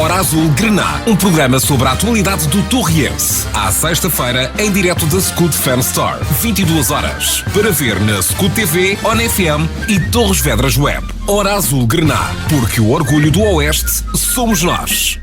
Hora Azul Grená, um programa sobre a atualidade do Torriense. À sexta-feira, em direto da Scoot Fan Store, 22 horas. Para ver na Scoot TV, ON FM e Torres Vedras Web. Hora Azul Grená, porque o orgulho do Oeste somos nós.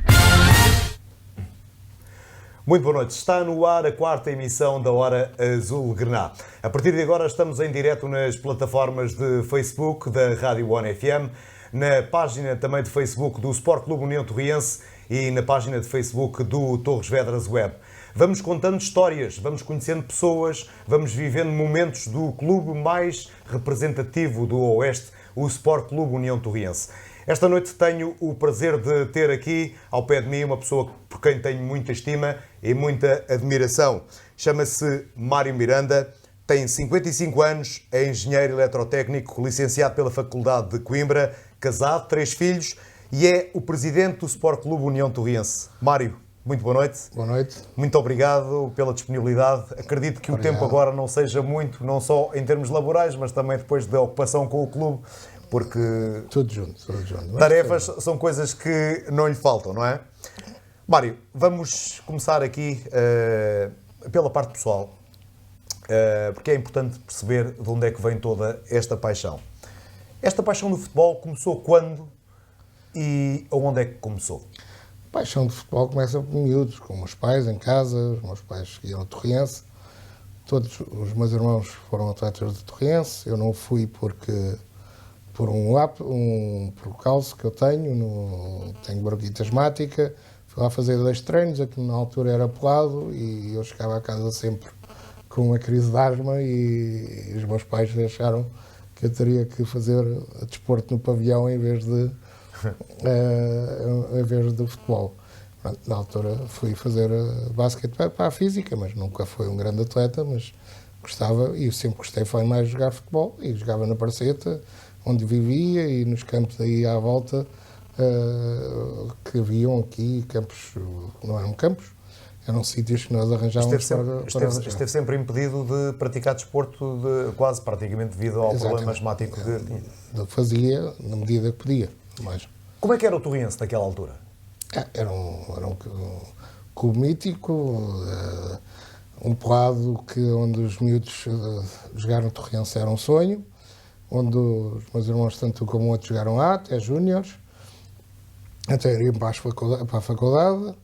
Muito boa noite. Está no ar a quarta emissão da Hora Azul Grená. A partir de agora estamos em direto nas plataformas de Facebook da Rádio ON FM, na página também de Facebook do Sport Clube União Torriense e na página de Facebook do Torres Vedras Web. Vamos contando histórias, vamos conhecendo pessoas, vamos vivendo momentos do clube mais representativo do Oeste, o Sport Clube União Torriense. Esta noite tenho o prazer de ter aqui ao pé de mim uma pessoa por quem tenho muita estima e muita admiração. Chama-se Mário Miranda, tem 55 anos, é engenheiro eletrotécnico, licenciado pela Faculdade de Coimbra, casado, 3 filhos e é o presidente do Sport Clube União Torriense. Mário, muito boa noite. Boa noite. Muito obrigado pela disponibilidade. Acredito que Obrigado. O tempo agora não seja muito, não só em termos laborais, mas também depois da ocupação com o clube, porque Tudo junto. tarefas são coisas que não lhe faltam, não é? Mário, vamos começar aqui pela parte pessoal, porque é importante perceber de onde é que vem toda esta paixão. Esta paixão do futebol começou quando e aonde é que começou? A paixão de futebol começa por miúdos, com meus pais em casa, os meus pais seguiam a Torriense, todos os meus irmãos foram atletas de Torriense, eu não fui porque por um percalço que eu tenho bronquite asmática, fui lá fazer 2 treinos, aquilo na altura era pelado e eu chegava a casa sempre com uma crise de asma e os meus pais acharam que eu teria que fazer desporto no pavilhão em vez de futebol. Na altura fui fazer basquete para a física, mas nunca fui um grande atleta, mas gostava, e eu sempre gostei foi mais de jogar futebol, e jogava na Parceta, onde vivia, e nos campos aí à volta, que haviam aqui, campos, não eram campos, eram sítios que nós arranjávamos Esteve sempre impedido de praticar desporto quase praticamente devido ao problema asmático que tinha. Fazia na medida que podia. Mas como é que era o Torriense naquela altura? era um clube mítico, um pelado onde os miúdos jogaram Torriense era um sonho, onde os meus irmãos, tanto como outros, jogaram até júniores, até iriam para a faculdade,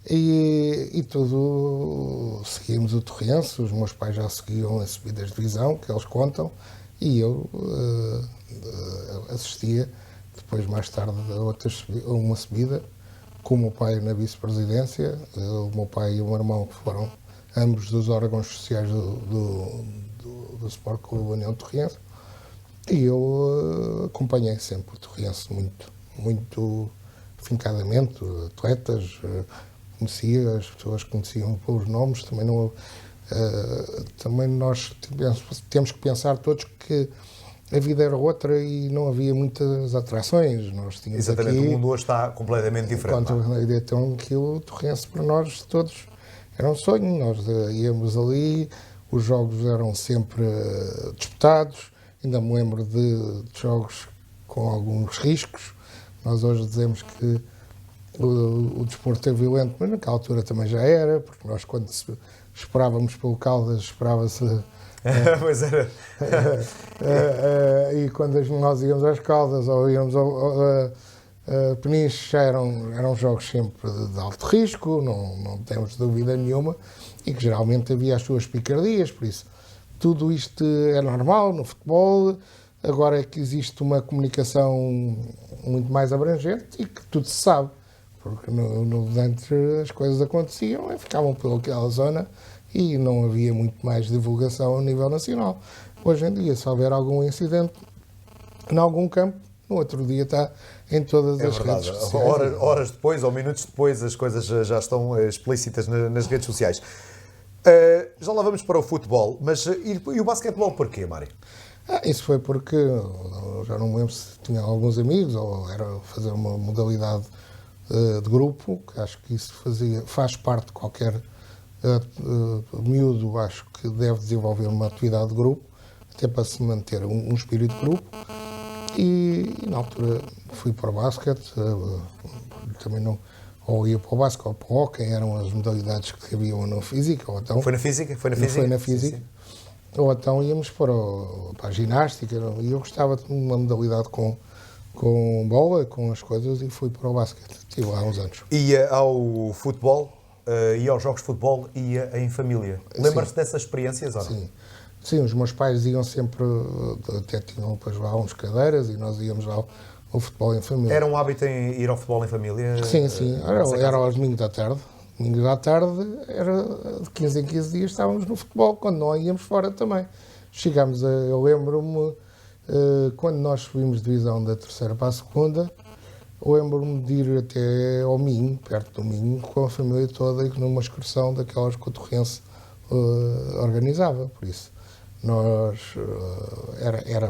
e tudo seguimos o Torriense. Os meus pais já seguiam as subidas de divisão, que eles contam, e eu assistia depois, mais tarde, a uma subida com o meu pai na vice-presidência. O meu pai e o meu irmão foram ambos dos órgãos sociais do Sport Clube União Torriense, e eu acompanhei sempre o Torriense muito fincadamente, atletas, conhecia, as pessoas conheciam pelos nomes, também nós temos que pensar todos que a vida era outra e não havia muitas atrações. Nós tínhamos Exatamente, aqui, o mundo hoje está completamente diferente. Enquanto a ideia tem aquilo, o Torriense para nós todos era um sonho. Nós íamos ali, os jogos eram sempre disputados. Ainda me lembro de jogos com alguns riscos. Nós hoje dizemos que o desporto é violento, mas naquela altura também já era, porque nós, quando esperávamos pelo Caldas, esperava-se. Pois era. E quando nós íamos às Caldas ou íamos a Peniche, já eram jogos sempre de alto risco, não temos dúvida nenhuma, e que geralmente havia as suas picardias, por isso tudo isto é normal no futebol. Agora é que existe uma comunicação muito mais abrangente e que tudo se sabe, porque antes as coisas aconteciam e ficavam pelaquela zona e não havia muito mais divulgação a nível nacional. Hoje em dia, se houver algum incidente em algum campo, no outro dia está em todas as redes sociais. Horas depois ou minutos depois as coisas já estão explícitas nas redes sociais. Já lá vamos para o futebol, mas e o basquetebol porquê, Mário? Isso foi porque, já não me lembro se tinha alguns amigos ou era fazer uma modalidade de grupo, que acho que isso faz parte de qualquer miúdo, acho que deve desenvolver uma atividade de grupo, até para se manter um espírito de grupo. E na altura fui para o basquete, também não, ou ia para o basquete ou para o hóquei, eram as modalidades que haviam na física. Ou então, Foi na física? Foi na física. Sim. Ou então íamos para a ginástica, e eu gostava de uma modalidade com bola, com as coisas, e fui para o basquete. Estive lá há uns anos. Ia ao futebol, ia aos jogos de futebol, ia em família. Lembra-se dessas experiências ou não? Sim. Sim, os meus pais iam sempre, até tinham depois lá uns cadeiras, e nós íamos lá ao futebol em família. Era um hábito em ir ao futebol em família? Sim, era aos domingos da tarde. Domingos à tarde, era de 15 em 15 dias estávamos no futebol, quando não íamos fora também. Chegámos eu lembro-me, quando nós subimos de divisão da terceira para a segunda, eu lembro-me de ir até ao Minho, perto do Minho, com a família toda, e numa excursão daquelas que o Torrense organizava, por isso. Nós,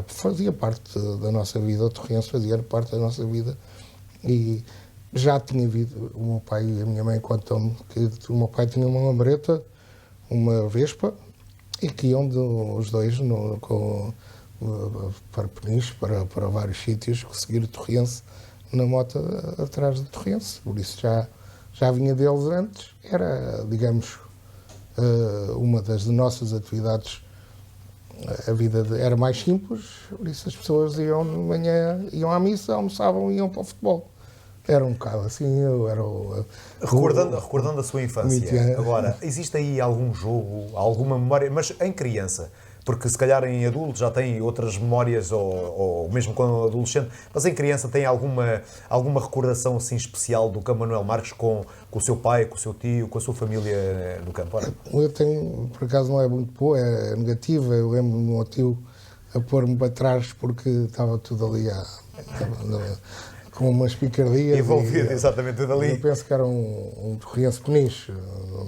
fazia parte da nossa vida, o Torrense fazia parte da nossa vida, e já tinha havido, o meu pai e a minha mãe contam-me que o meu pai tinha uma lambreta, uma Vespa, e que iam os dois para Peniche, para vários sítios, seguir o Torrense na moto atrás do Torrense. Por isso já vinha deles antes, era, digamos, uma das nossas atividades. A vida era mais simples, por isso as pessoas iam de manhã, iam à missa, almoçavam e iam para o futebol. Era um bocado assim, Recordando a sua infância, agora, existe aí algum jogo, alguma memória, mas em criança, porque se calhar em adulto já tem outras memórias, ou mesmo quando adolescente, mas em criança tem alguma recordação assim especial do Campo Manuel Marques com o seu pai, com o seu tio, com a sua família no campo? Eu tenho, por acaso não é muito boa, é negativa. Eu lembro-me do meu tio a pôr-me para trás porque estava tudo ali com umas picardias. Envolvido, exatamente, tudo ali. Eu penso que era um Torrense Peniche,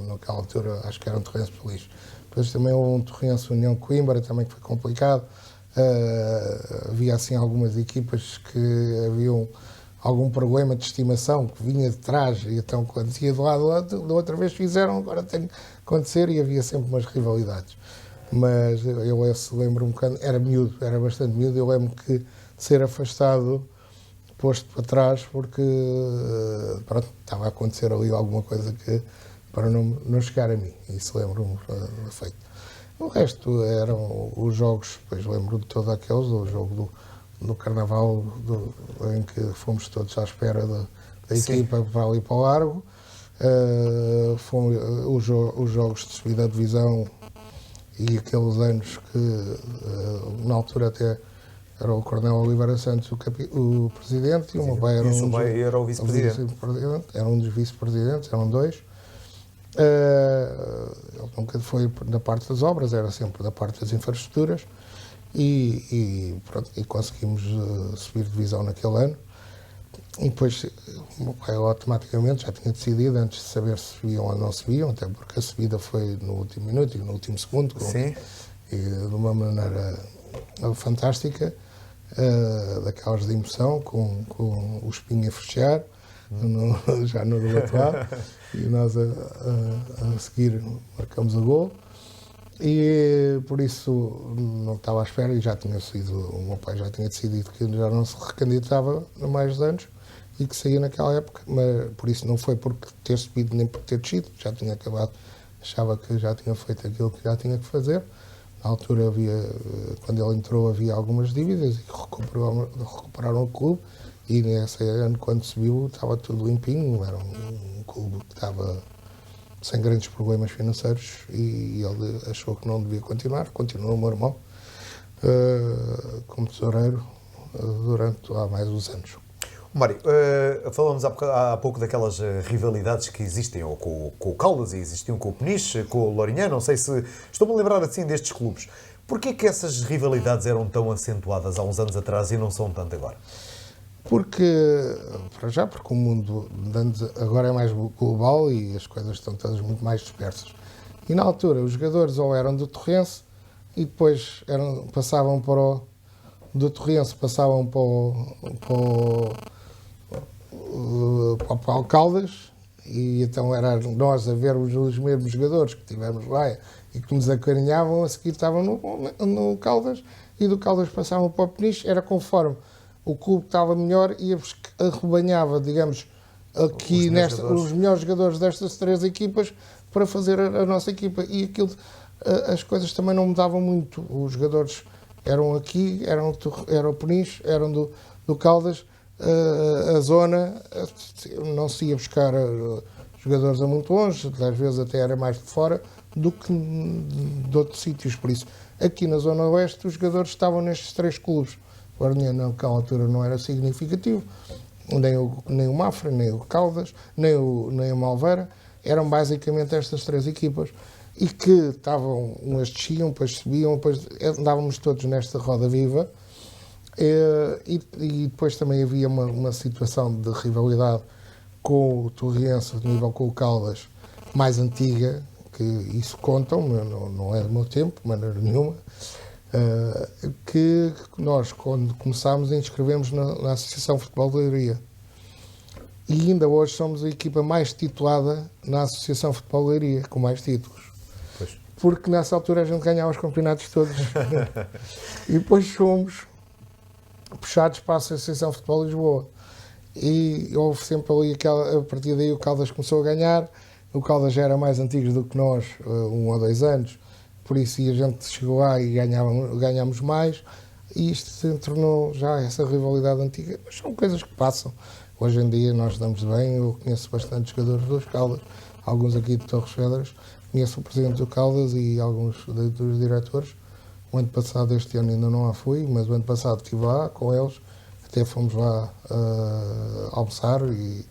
naquela altura acho que era um Torrense Peniche. Depois também houve um Torrense União Coimbra, também que foi complicado. Havia assim algumas equipas que haviam algum problema de estimação, que vinha de trás, e então quando ia de lado, da outra vez fizeram, agora tem que acontecer, e havia sempre umas rivalidades. Mas eu lembro-me, era miúdo, era bastante miúdo, eu lembro que ser afastado, posto para trás, porque pronto, estava a acontecer ali alguma coisa para não chegar a mim. Isso lembro-me feito. O resto eram os jogos, depois lembro de todos aqueles, o jogo do Carnaval, em que fomos todos à espera da equipa para ali para o Largo. Os jogos de subida à divisão, e aqueles anos que na altura até era o Coronel Oliveira Santos o presidente, e o meu pai era o vice-presidente. Era um dos vice-presidentes, eram dois. Ele nunca foi da parte das obras, era sempre da parte das infraestruturas, e conseguimos subir divisão naquele ano. E depois o meu pai automaticamente já tinha decidido, antes de saber se subiam ou não subiam, até porque a subida foi no último minuto e no último segundo, e de uma maneira fantástica, daquelas de emoção, com o espinho a fechar, já no atual, e nós a seguir marcamos o gol, e por isso não estava à espera, e já tinha sido, o meu pai já tinha decidido que já não se recandidatava há mais anos, e que saía naquela época, mas por isso não foi por ter subido nem por ter descido, já tinha acabado, achava que já tinha feito aquilo que já tinha que fazer. Na altura quando ele entrou, havia algumas dívidas, e recuperaram o clube, e nesse ano, quando subiu, estava tudo limpinho, era um clube que estava sem grandes problemas financeiros, e ele achou que não devia continuar, continuou o meu irmão como tesoureiro há mais uns anos. Mário, falamos há pouco daquelas rivalidades que existem, ou com o Caldas, e existiam com o Peniche, com o Lourinhã, não sei se... Estou-me a lembrar assim destes clubes. Porquê que essas rivalidades eram tão acentuadas há uns anos atrás e não são tanto agora? Porque o mundo agora é mais global, e as coisas estão todas muito mais dispersas. E na altura os jogadores ou eram do Torrense, e depois passavam do Torrense passavam para o Caldas, e então era nós a ver os mesmos jogadores que tivemos lá e que nos acarinhavam, a seguir estavam no Caldas, e do Caldas passavam para o Peniche, era conforme o clube que estava melhor e arrebanhava, digamos, aqui os melhores jogadores destas 3 equipas para fazer a nossa equipa. E aquilo, as coisas também não mudavam muito. Os jogadores eram aqui, eram o Peniche, eram do Caldas, a zona, não se ia buscar jogadores a muito longe, às vezes até era mais de fora do que de outros sítios. Por isso, aqui na Zona Oeste, os jogadores estavam nestes 3 clubes. O Arminha, naquela altura, não era significativo, nem o Mafra, nem o Caldas, nem o Malveira. Eram basicamente estas 3 equipas e que estavam, umas desciam, depois subiam, depois andávamos todos nesta roda viva. E depois também havia uma situação de rivalidade com o Torriense, de nível com o Caldas, mais antiga, que isso contam, não é do meu tempo, de maneira nenhuma, que nós, quando começámos, inscrevemos na Associação Futebol de Leiria. E ainda hoje somos a equipa mais titulada na Associação Futebol de Leiria, com mais títulos. Pois. Porque nessa altura a gente ganhava os campeonatos todos. E depois fomos puxados para a Associação de Futebol de Lisboa. E houve sempre ali a partir daí o Caldas começou a ganhar. O Caldas já era mais antigo do que nós, 1 ou 2 anos, por isso a gente chegou lá e ganhámos mais. E isto se tornou já essa rivalidade antiga. Mas são coisas que passam. Hoje em dia nós damos bem, eu conheço bastante jogadores dos Caldas, alguns aqui de Torres Vedras, conheço o presidente do Caldas e alguns dos diretores. O ano passado, este ano ainda não lá fui, mas o ano passado estive lá com eles, até fomos lá almoçar e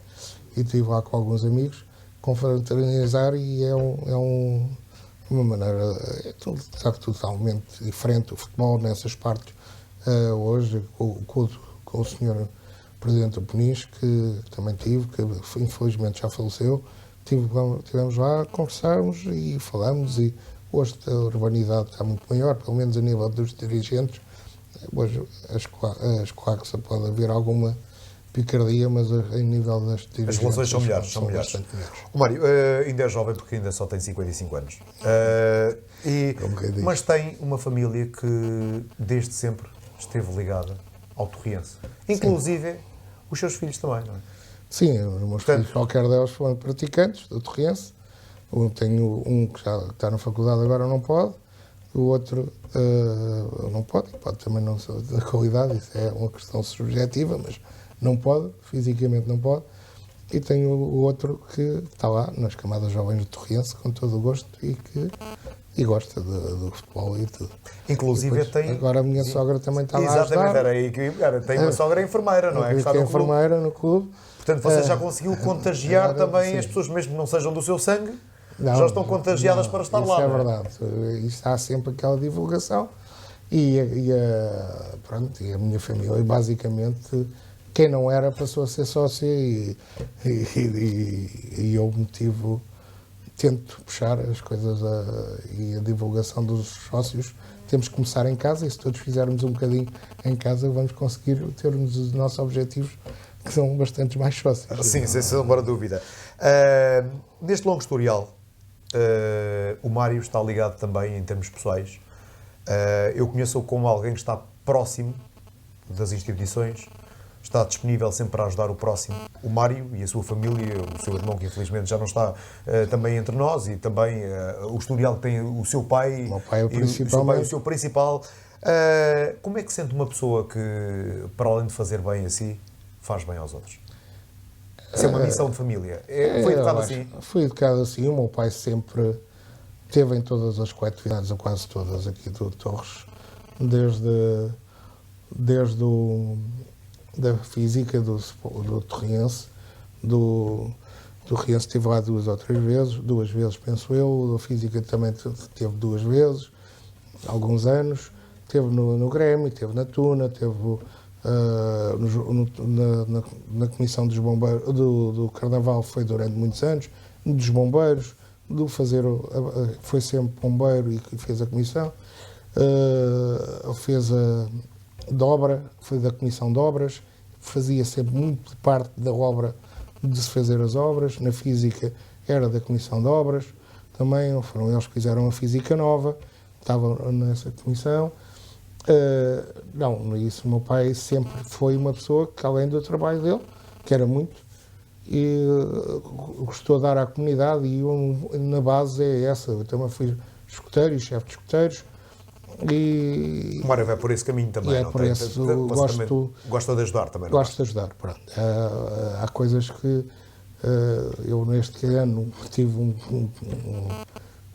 estive lá com alguns amigos, confraternizar, e é uma maneira totalmente diferente o futebol nessas partes. Hoje, com o senhor presidente do Peniche, que também tive, que infelizmente já faleceu, estivemos lá, conversarmos e falamos, e hoje a urbanidade está muito maior, pelo menos a nível dos dirigentes. Hoje as claques pode haver alguma picardia, mas a nível das dirigentes... As relações são melhores. Bastante melhores. O Mário, ainda é jovem porque ainda só tem 55 anos. Mas tem uma família que desde sempre esteve ligada ao Torriense. Inclusive os seus filhos também, não é? Sim, os meus filhos, qualquer deles foram praticantes do Torriense. Tenho um que já está na faculdade, agora não pode. O outro não pode também não ser da qualidade, isso é uma questão subjetiva, mas não pode, fisicamente não pode. E tenho o outro que está lá nas camadas jovens do Torriense, com todo o gosto, e gosta do futebol e tudo. Inclusive depois, tem... Agora a minha sogra também está lá a ajudar. Exatamente, era aí que tem uma sogra enfermeira, não é? Que é enfermeira no clube. Portanto, você já conseguiu contagiar também as pessoas, mesmo que não sejam do seu sangue, já estão contagiadas para estar lá. Isso é verdade. Isso há sempre aquela divulgação. E a minha família, basicamente, quem não era passou a ser sócia, e eu tento puxar as coisas e a divulgação dos sócios. Temos que começar em casa, e se todos fizermos um bocadinho em casa, vamos conseguir termos os nossos objetivos, que são bastante mais sócios. Sim, sem sombra de dúvida. Neste longo historial, o Mário está ligado também em termos pessoais. Eu conheço-o como alguém que está próximo das instituições, está disponível sempre para ajudar o próximo. O Mário e a sua família, o seu irmão, que infelizmente já não está também entre nós, e também o historial que tem o seu pai, o meu pai é o seu principal. Como é que sente uma pessoa que, para além de fazer bem a si, faz bem aos outros? Isso é uma missão de família. Foi educado assim? Fui educado assim. O meu pai sempre esteve em todas as coletividades, ou quase todas, aqui do Torres, desde da física do Torriense. Do Torriense esteve lá 2 ou 3 vezes, 2 vezes penso eu. A física também teve 2 vezes, alguns anos. Esteve no Grêmio, esteve na Tuna, esteve na comissão dos bombeiros, do Carnaval, foi durante muitos anos, dos bombeiros, foi sempre bombeiro e fez a comissão, fez a de obra, foi da comissão de obras, fazia sempre muito parte da obra, de se fazer as obras. Na física era da comissão de obras também, foram eles que fizeram a física nova, estavam nessa comissão. Não, isso o meu pai sempre foi uma pessoa que, além do trabalho dele, que era muito, e gostou de dar à comunidade, e na base é essa. Eu também fui escoteiro e chefe de escoteiros, e O Mário vai por esse caminho também, é não por tem? esse, Você também gosta de ajudar também, não gosto de ajudar. Pronto. Há coisas que eu neste ano tive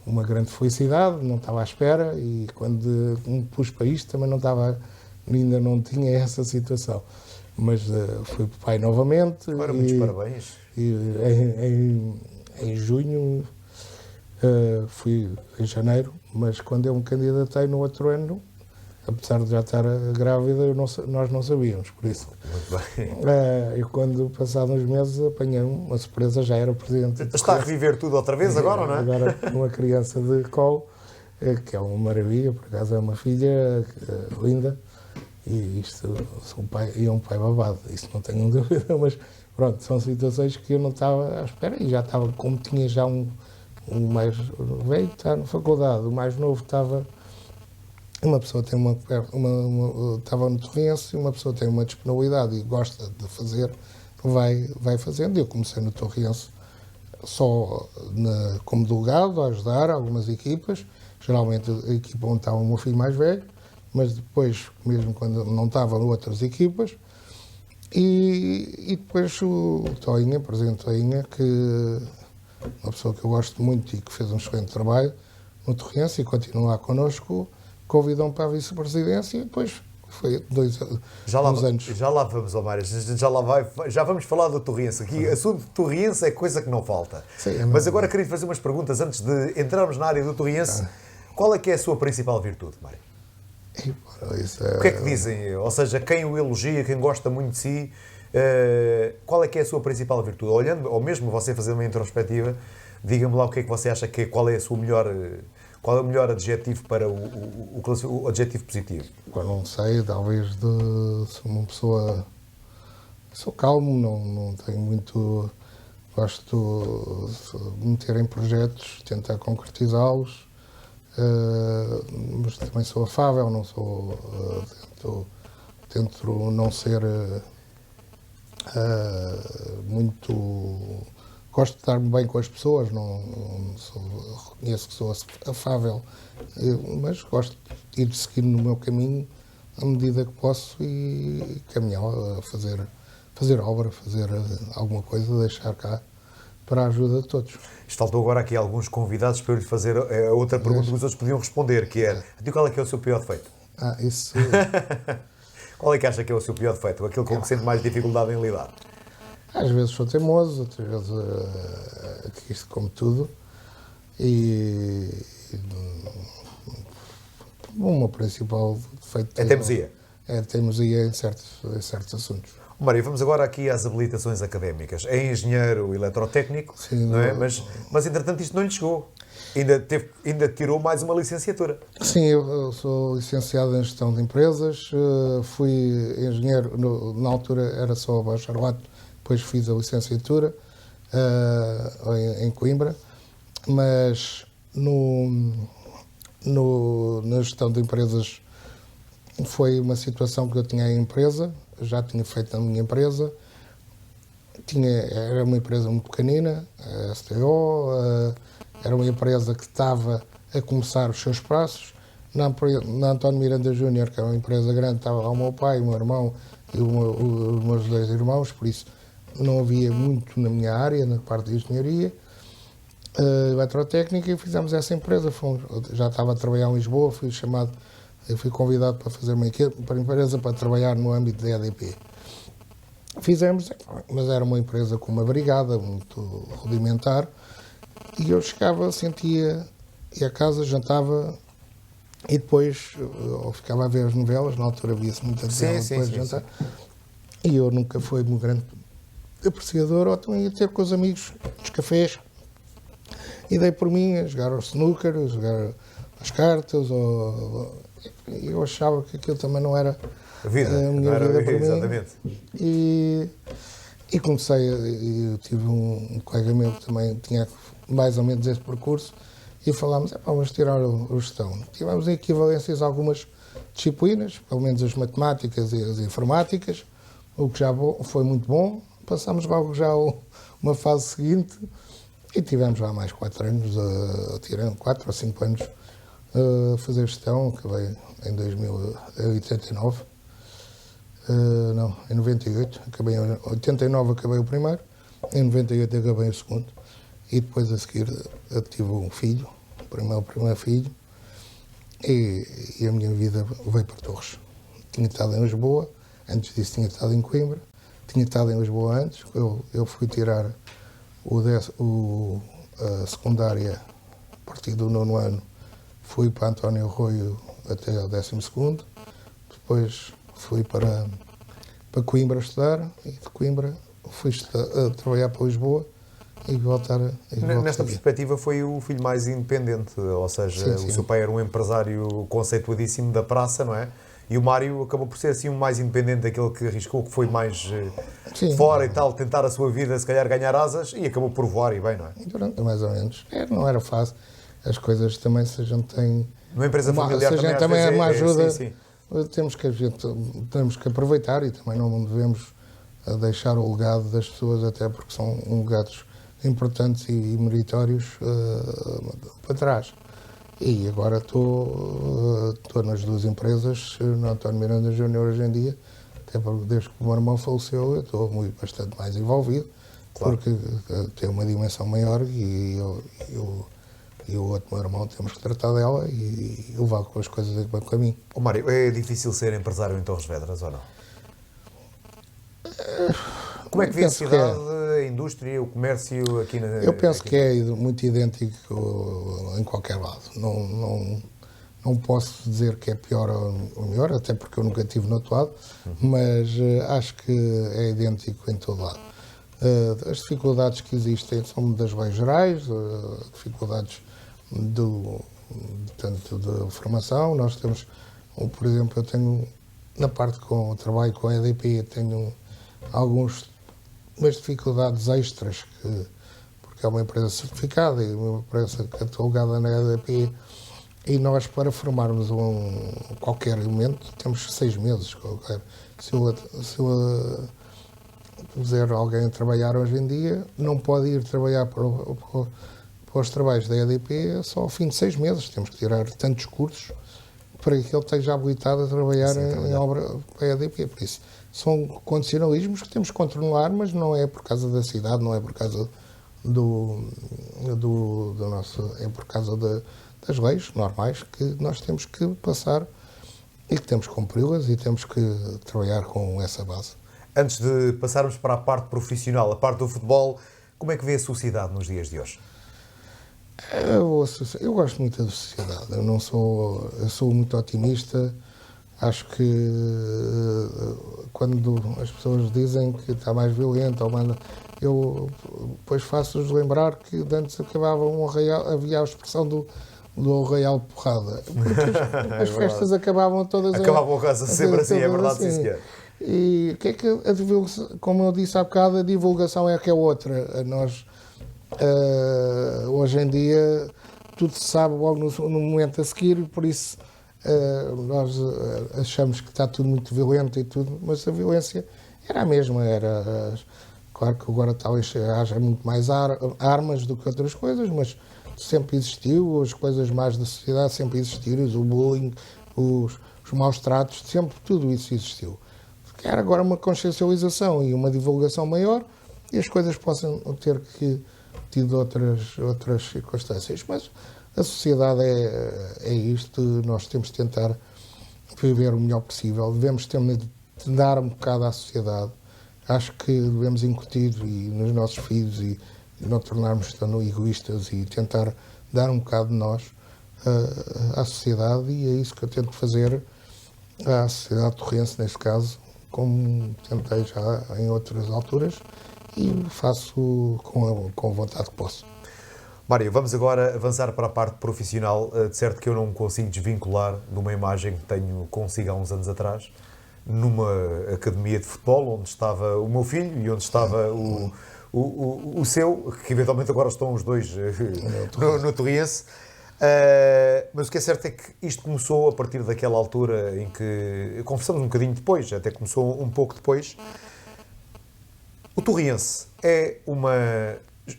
uma grande felicidade, não estava à espera, e quando me pus para isto também ainda não tinha essa situação. Mas fui pai novamente. Ora, muitos parabéns. E em junho, fui em janeiro, mas quando eu me candidatei no outro ano, apesar de já estar grávida, nós não sabíamos, por isso. Muito bem. Eu, quando passados uns meses, apanhei uma surpresa, já era presidente. Está a reviver tudo outra vez agora, não é? Agora, uma criança de colo, que é uma maravilha, por acaso é uma filha linda, e isto é um pai babado, isso não tenho dúvida, mas pronto, são situações que eu não estava à espera, e já estava, como tinha já um mais velho, está na faculdade, o mais novo estava. Uma pessoa tem estava no Torrense, uma pessoa tem uma disponibilidade e gosta de fazer, vai fazendo. Eu comecei no Torrense só como delegado, a ajudar algumas equipas, geralmente a equipa onde estava o meu filho mais velho, mas depois, mesmo quando não estavam outras equipas, e depois o Toinha, presidente Toinha, que é uma pessoa que eu gosto muito e que fez um excelente trabalho no Torrense e continua lá connosco, convidam-me para a vice-presidência, e depois foi uns anos. Já lá vamos, Mário, já vamos falar do Torrense. Aqui, assunto de Torrense é coisa que não falta. Sim, mas agora queria fazer umas perguntas antes de entrarmos na área do Torrense. Qual é que é a sua principal virtude, Mário? O que é que dizem? Ou seja, quem o elogia, quem gosta muito de si, qual é que é a sua principal virtude? Olhando, ou mesmo você fazer uma introspectiva, diga-me lá o que é que você acha qual é a sua melhor... Qual é o melhor adjetivo para o adjetivo positivo? Eu não sei, talvez sou uma pessoa... Sou calmo, não tenho muito... Gosto de me meter em projetos, tentar concretizá-los, mas também sou afável, não sou... Tento não ser muito... Gosto de estar bem com as pessoas, reconheço que sou afável, mas gosto de ir seguir no meu caminho à medida que posso e caminhar, fazer obra, fazer alguma coisa, deixar cá para a ajuda de todos. Faltou agora aqui alguns convidados para eu lhe fazer a outra pergunta que os outros podiam responder, que é, qual é que é o seu pior defeito? Isso... Qual é que acha que é o seu pior defeito? Aquilo com que sente mais dificuldade em lidar? Às vezes sou teimoso, outras vezes isto como tudo, e o meu principal defeito é teimosia? É teimosia em certos assuntos. Mário, vamos agora aqui às habilitações académicas. É engenheiro eletrotécnico, sim, não é? Mas entretanto isto não lhe chegou. Ainda tirou mais uma licenciatura. Sim, eu sou licenciado em gestão de empresas, fui engenheiro, na altura era só bacharelato, depois fiz a licenciatura em Coimbra, mas na gestão de empresas foi uma situação que eu tinha a empresa, já tinha feito a minha empresa, era uma empresa muito pequenina, a STO, era uma empresa que estava a começar os seus passos. Na António Miranda Júnior, que era uma empresa grande, estava lá o meu pai, o meu irmão e os meus 2 irmãos, por isso não havia muito na minha área, na parte de engenharia, eletrotécnica, e fizemos essa empresa. Já estava a trabalhar em Lisboa, eu fui convidado para fazer uma empresa para trabalhar no âmbito da EDP. Fizemos, mas era uma empresa com uma brigada muito rudimentar, e eu chegava, ia a casa, jantava, e depois eu ficava a ver as novelas, na altura via-se muita novela depois de jantar, e eu nunca fui um grande apreciador, ou então ia ter com os amigos nos cafés, e dei por mim a jogar ao snooker, a jogar as cartas, eu achava que aquilo também não era a minha vida para exatamente. Mim. E comecei, eu tive um colega meu que também tinha mais ou menos esse percurso, e falámos, vamos tirar o gestão. Tivemos equivalências algumas disciplinas, pelo menos as matemáticas e as informáticas, o que já foi muito bom. Passámos logo já uma fase seguinte e tivemos lá mais 4 anos, tirando 4 ou 5 anos, a fazer gestão. Acabei em 2089, não, em 98, acabei em 89 acabei o primeiro, em 98 acabei o segundo e depois a seguir tive um filho, o primeiro filho, e a minha vida veio para Torres. Tinha estado em Lisboa, antes disso tinha estado em Coimbra, tinha estado em Lisboa antes. Eu fui tirar a secundária a partir do 9º ano, fui para António Arroio até ao 12º, depois fui para Coimbra estudar e de Coimbra fui trabalhar para Lisboa e voltar. Nesta perspectiva foi o filho mais independente, ou seja, sim. O seu pai era um empresário conceituadíssimo da praça, não é? E o Mário acabou por ser assim um mais independente, daquele que arriscou, que foi mais fora e tal, tentar a sua vida, se calhar ganhar asas, e acabou por voar e bem, não é? Mais ou menos. Não era fácil. As coisas também, se a gente tem... Numa empresa familiar se a gente também é uma ajuda, sim. temos que aproveitar e também não devemos deixar o legado das pessoas, até porque são legados importantes e meritórios para trás. E agora estou nas duas empresas, no António Miranda Júnior hoje em dia, até porque desde que o meu irmão faleceu eu estou bastante mais envolvido, claro. Porque tem uma dimensão maior e o outro meu irmão temos que tratar dela e levar com as coisas aqui para o caminho. Mário, é difícil ser empresário em Torres Vedras ou não? Como é que vê a cidade, a indústria, o comércio aqui na... Eu penso que é muito idêntico em qualquer lado. Não posso dizer que é pior ou melhor, até porque eu nunca estive no outro lado, mas acho que é idêntico em todo lado. As dificuldades que existem são das leis gerais, dificuldades tanto de formação. Nós temos, por exemplo, eu tenho, na parte com o trabalho com a EDP, tenho algumas dificuldades extras, porque é uma empresa certificada e uma empresa catalogada na EDP, e nós, para formarmos qualquer elemento, temos 6 meses. Se eu puser alguém a trabalhar hoje em dia, não pode ir trabalhar para os trabalhos da EDP só ao fim de 6 meses. Temos que tirar tantos cursos para que ele esteja habilitado a trabalhar em obra para a EDP. Por isso, são condicionalismos que temos que controlar, mas não é por causa da cidade, não é por causa do nosso... é por causa das leis normais que nós temos que passar e que temos que cumpri-las e temos que trabalhar com essa base. Antes de passarmos para a parte profissional, a parte do futebol, como é que vê a sociedade nos dias de hoje? Eu gosto muito da sociedade. Eu sou muito otimista. Acho que quando as pessoas dizem que está mais violento, eu depois faço-os lembrar que antes acabava havia a expressão do arraial porrada. As festas acabavam todas... Acabavam sempre assim, é verdade, sim, senhor. E o que é que a divulgação, como eu disse há bocado, a divulgação é que é outra. Nós, hoje em dia, tudo se sabe logo no momento a seguir, por isso nós achamos que está tudo muito violento e tudo, mas a violência era a mesma. Claro que agora talvez haja muito mais armas do que outras coisas, mas sempre existiu, as coisas mais da sociedade sempre existiram, o bullying, os maus tratos, sempre tudo isso existiu. Quer agora uma consciencialização e uma divulgação maior e as coisas possam ter tido outras circunstâncias. Mas a sociedade é isto, nós temos de tentar viver o melhor possível, devemos dar um bocado à sociedade. Acho que devemos incutir nos nossos filhos e não tornarmos tão egoístas e tentar dar um bocado de nós à sociedade, e é isso que eu tento fazer à sociedade torrense, neste caso, como tentei já em outras alturas, e faço com a vontade que posso. Mário, vamos agora avançar para a parte profissional. De certo que eu não consigo desvincular de uma imagem que tenho consigo há uns anos atrás, numa academia de futebol, onde estava o meu filho e onde estava o seu, que eventualmente agora estão os dois no Torriense. Mas o que é certo é que isto começou a partir daquela altura em que, conversamos um bocadinho depois, até começou um pouco depois. O Torriense é uma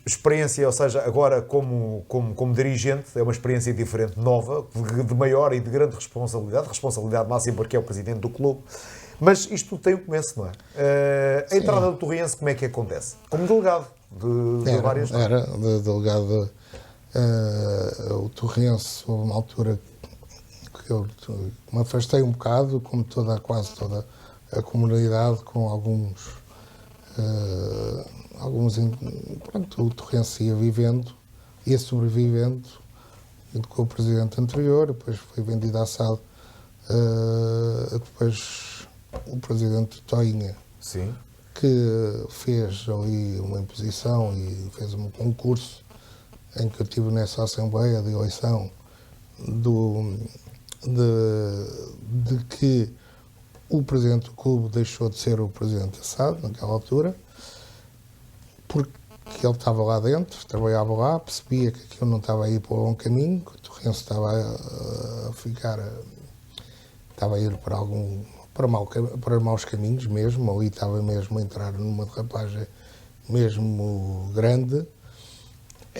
experiência, ou seja, agora como dirigente, é uma experiência diferente, nova, de maior e de grande responsabilidade máxima porque é o presidente do clube. Mas isto tem um começo, não é? A entrada do Torriense, como é que acontece? Como delegado de várias... Era de delegado. O Torrense, houve uma altura que eu me afastei um bocado, como quase toda a comunidade, com alguns pronto, o Torrense ia sobrevivendo, com o presidente anterior, depois foi vendido à SAD, depois o presidente Toinha, Sim. que fez ali uma imposição e fez um concurso em que eu estive nessa Assembleia de eleição de que o presidente do clube deixou de ser o presidente da SAD naquela altura, porque ele estava lá dentro, trabalhava lá, percebia que aquilo não estava a ir para um bom caminho, que o Torrense estava a ir para maus caminhos mesmo, ali estava mesmo a entrar numa derrapagem mesmo grande.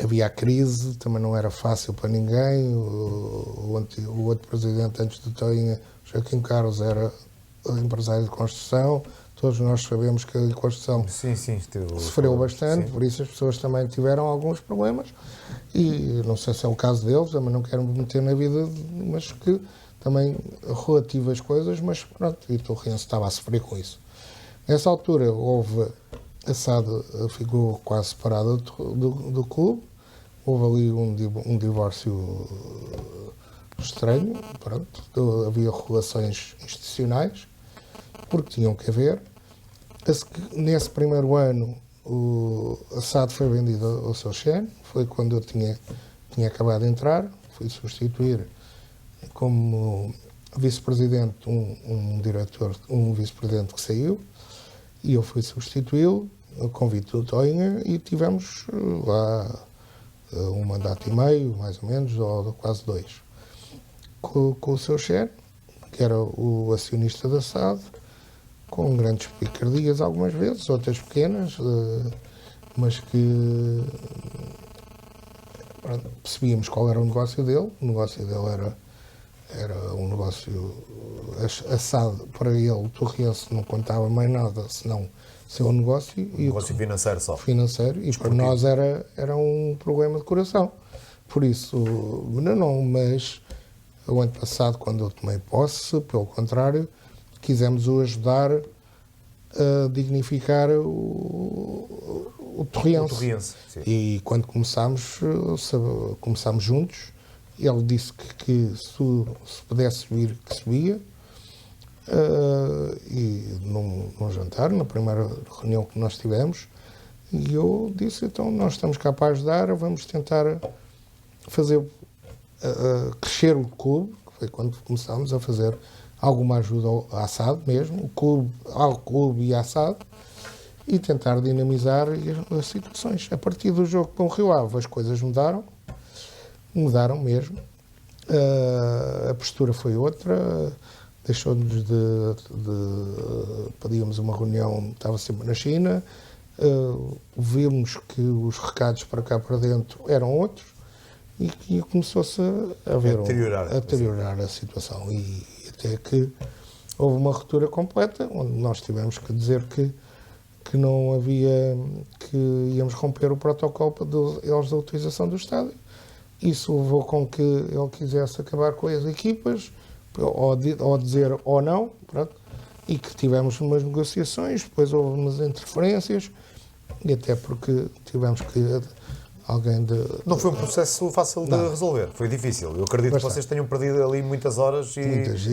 Havia a crise, também não era fácil para ninguém. O outro presidente, antes de Toinha, Joaquim Carlos, era empresário de construção. Todos nós sabemos que a construção sofreu bastante, sim. Por isso as pessoas também tiveram alguns problemas. E não sei se é o caso deles, também não quero me meter na vida, mas que também relativas coisas, mas pronto, e o Torrense estava a sofrer com isso. Nessa altura a SAD ficou quase separada do clube, houve ali um divórcio estranho, pronto, havia relações institucionais, porque tinham que haver. Nesse primeiro ano, a SAD foi vendida ao seu Shen, foi quando eu tinha acabado de entrar, fui substituir como vice-presidente um vice-presidente que saiu, e eu fui substituí-lo, a convite do Toinha, e tivemos lá um mandato e meio, mais ou menos, ou quase 2, com o seu Shen, que era o acionista da SAD, com grandes picardias algumas vezes, outras pequenas, mas que percebíamos qual era o negócio dele. O negócio dele era um negócio, a SAD, para ele, o Torrense não contava mais nada, senão seu negócio. Negócio financeiro só. Financeiro, e para nós era um problema de coração. Por isso, mas o ano passado, quando eu tomei posse, pelo contrário, quisemos o ajudar a dignificar o Torrense. E quando começámos juntos. Ele disse que se pudesse subir, que subia. E num jantar, na primeira reunião que nós tivemos, e eu disse, então nós estamos cá para ajudar, vamos tentar fazer crescer o clube, que foi quando começámos a fazer alguma ajuda à SAD mesmo, ao clube e à SAD, e tentar dinamizar as situações. A partir do jogo com o Rio Ave, as coisas mudaram mesmo. A postura foi outra, deixou-nos pedíamos uma reunião, estava sempre na China, vimos que os recados para cá para dentro eram outros, e começou-se a deteriorar a situação, e até que houve uma ruptura completa, onde nós tivemos que dizer que não havia, que íamos romper o protocolo da utilização do estádio. Isso levou com que ele quisesse acabar com as equipas, ou dizer ou não, pronto, e que tivemos umas negociações, depois houve umas interferências, e até porque tivemos que Não foi um processo fácil de resolver, foi difícil. Eu acredito que vocês tenham perdido ali muitas horas e muitas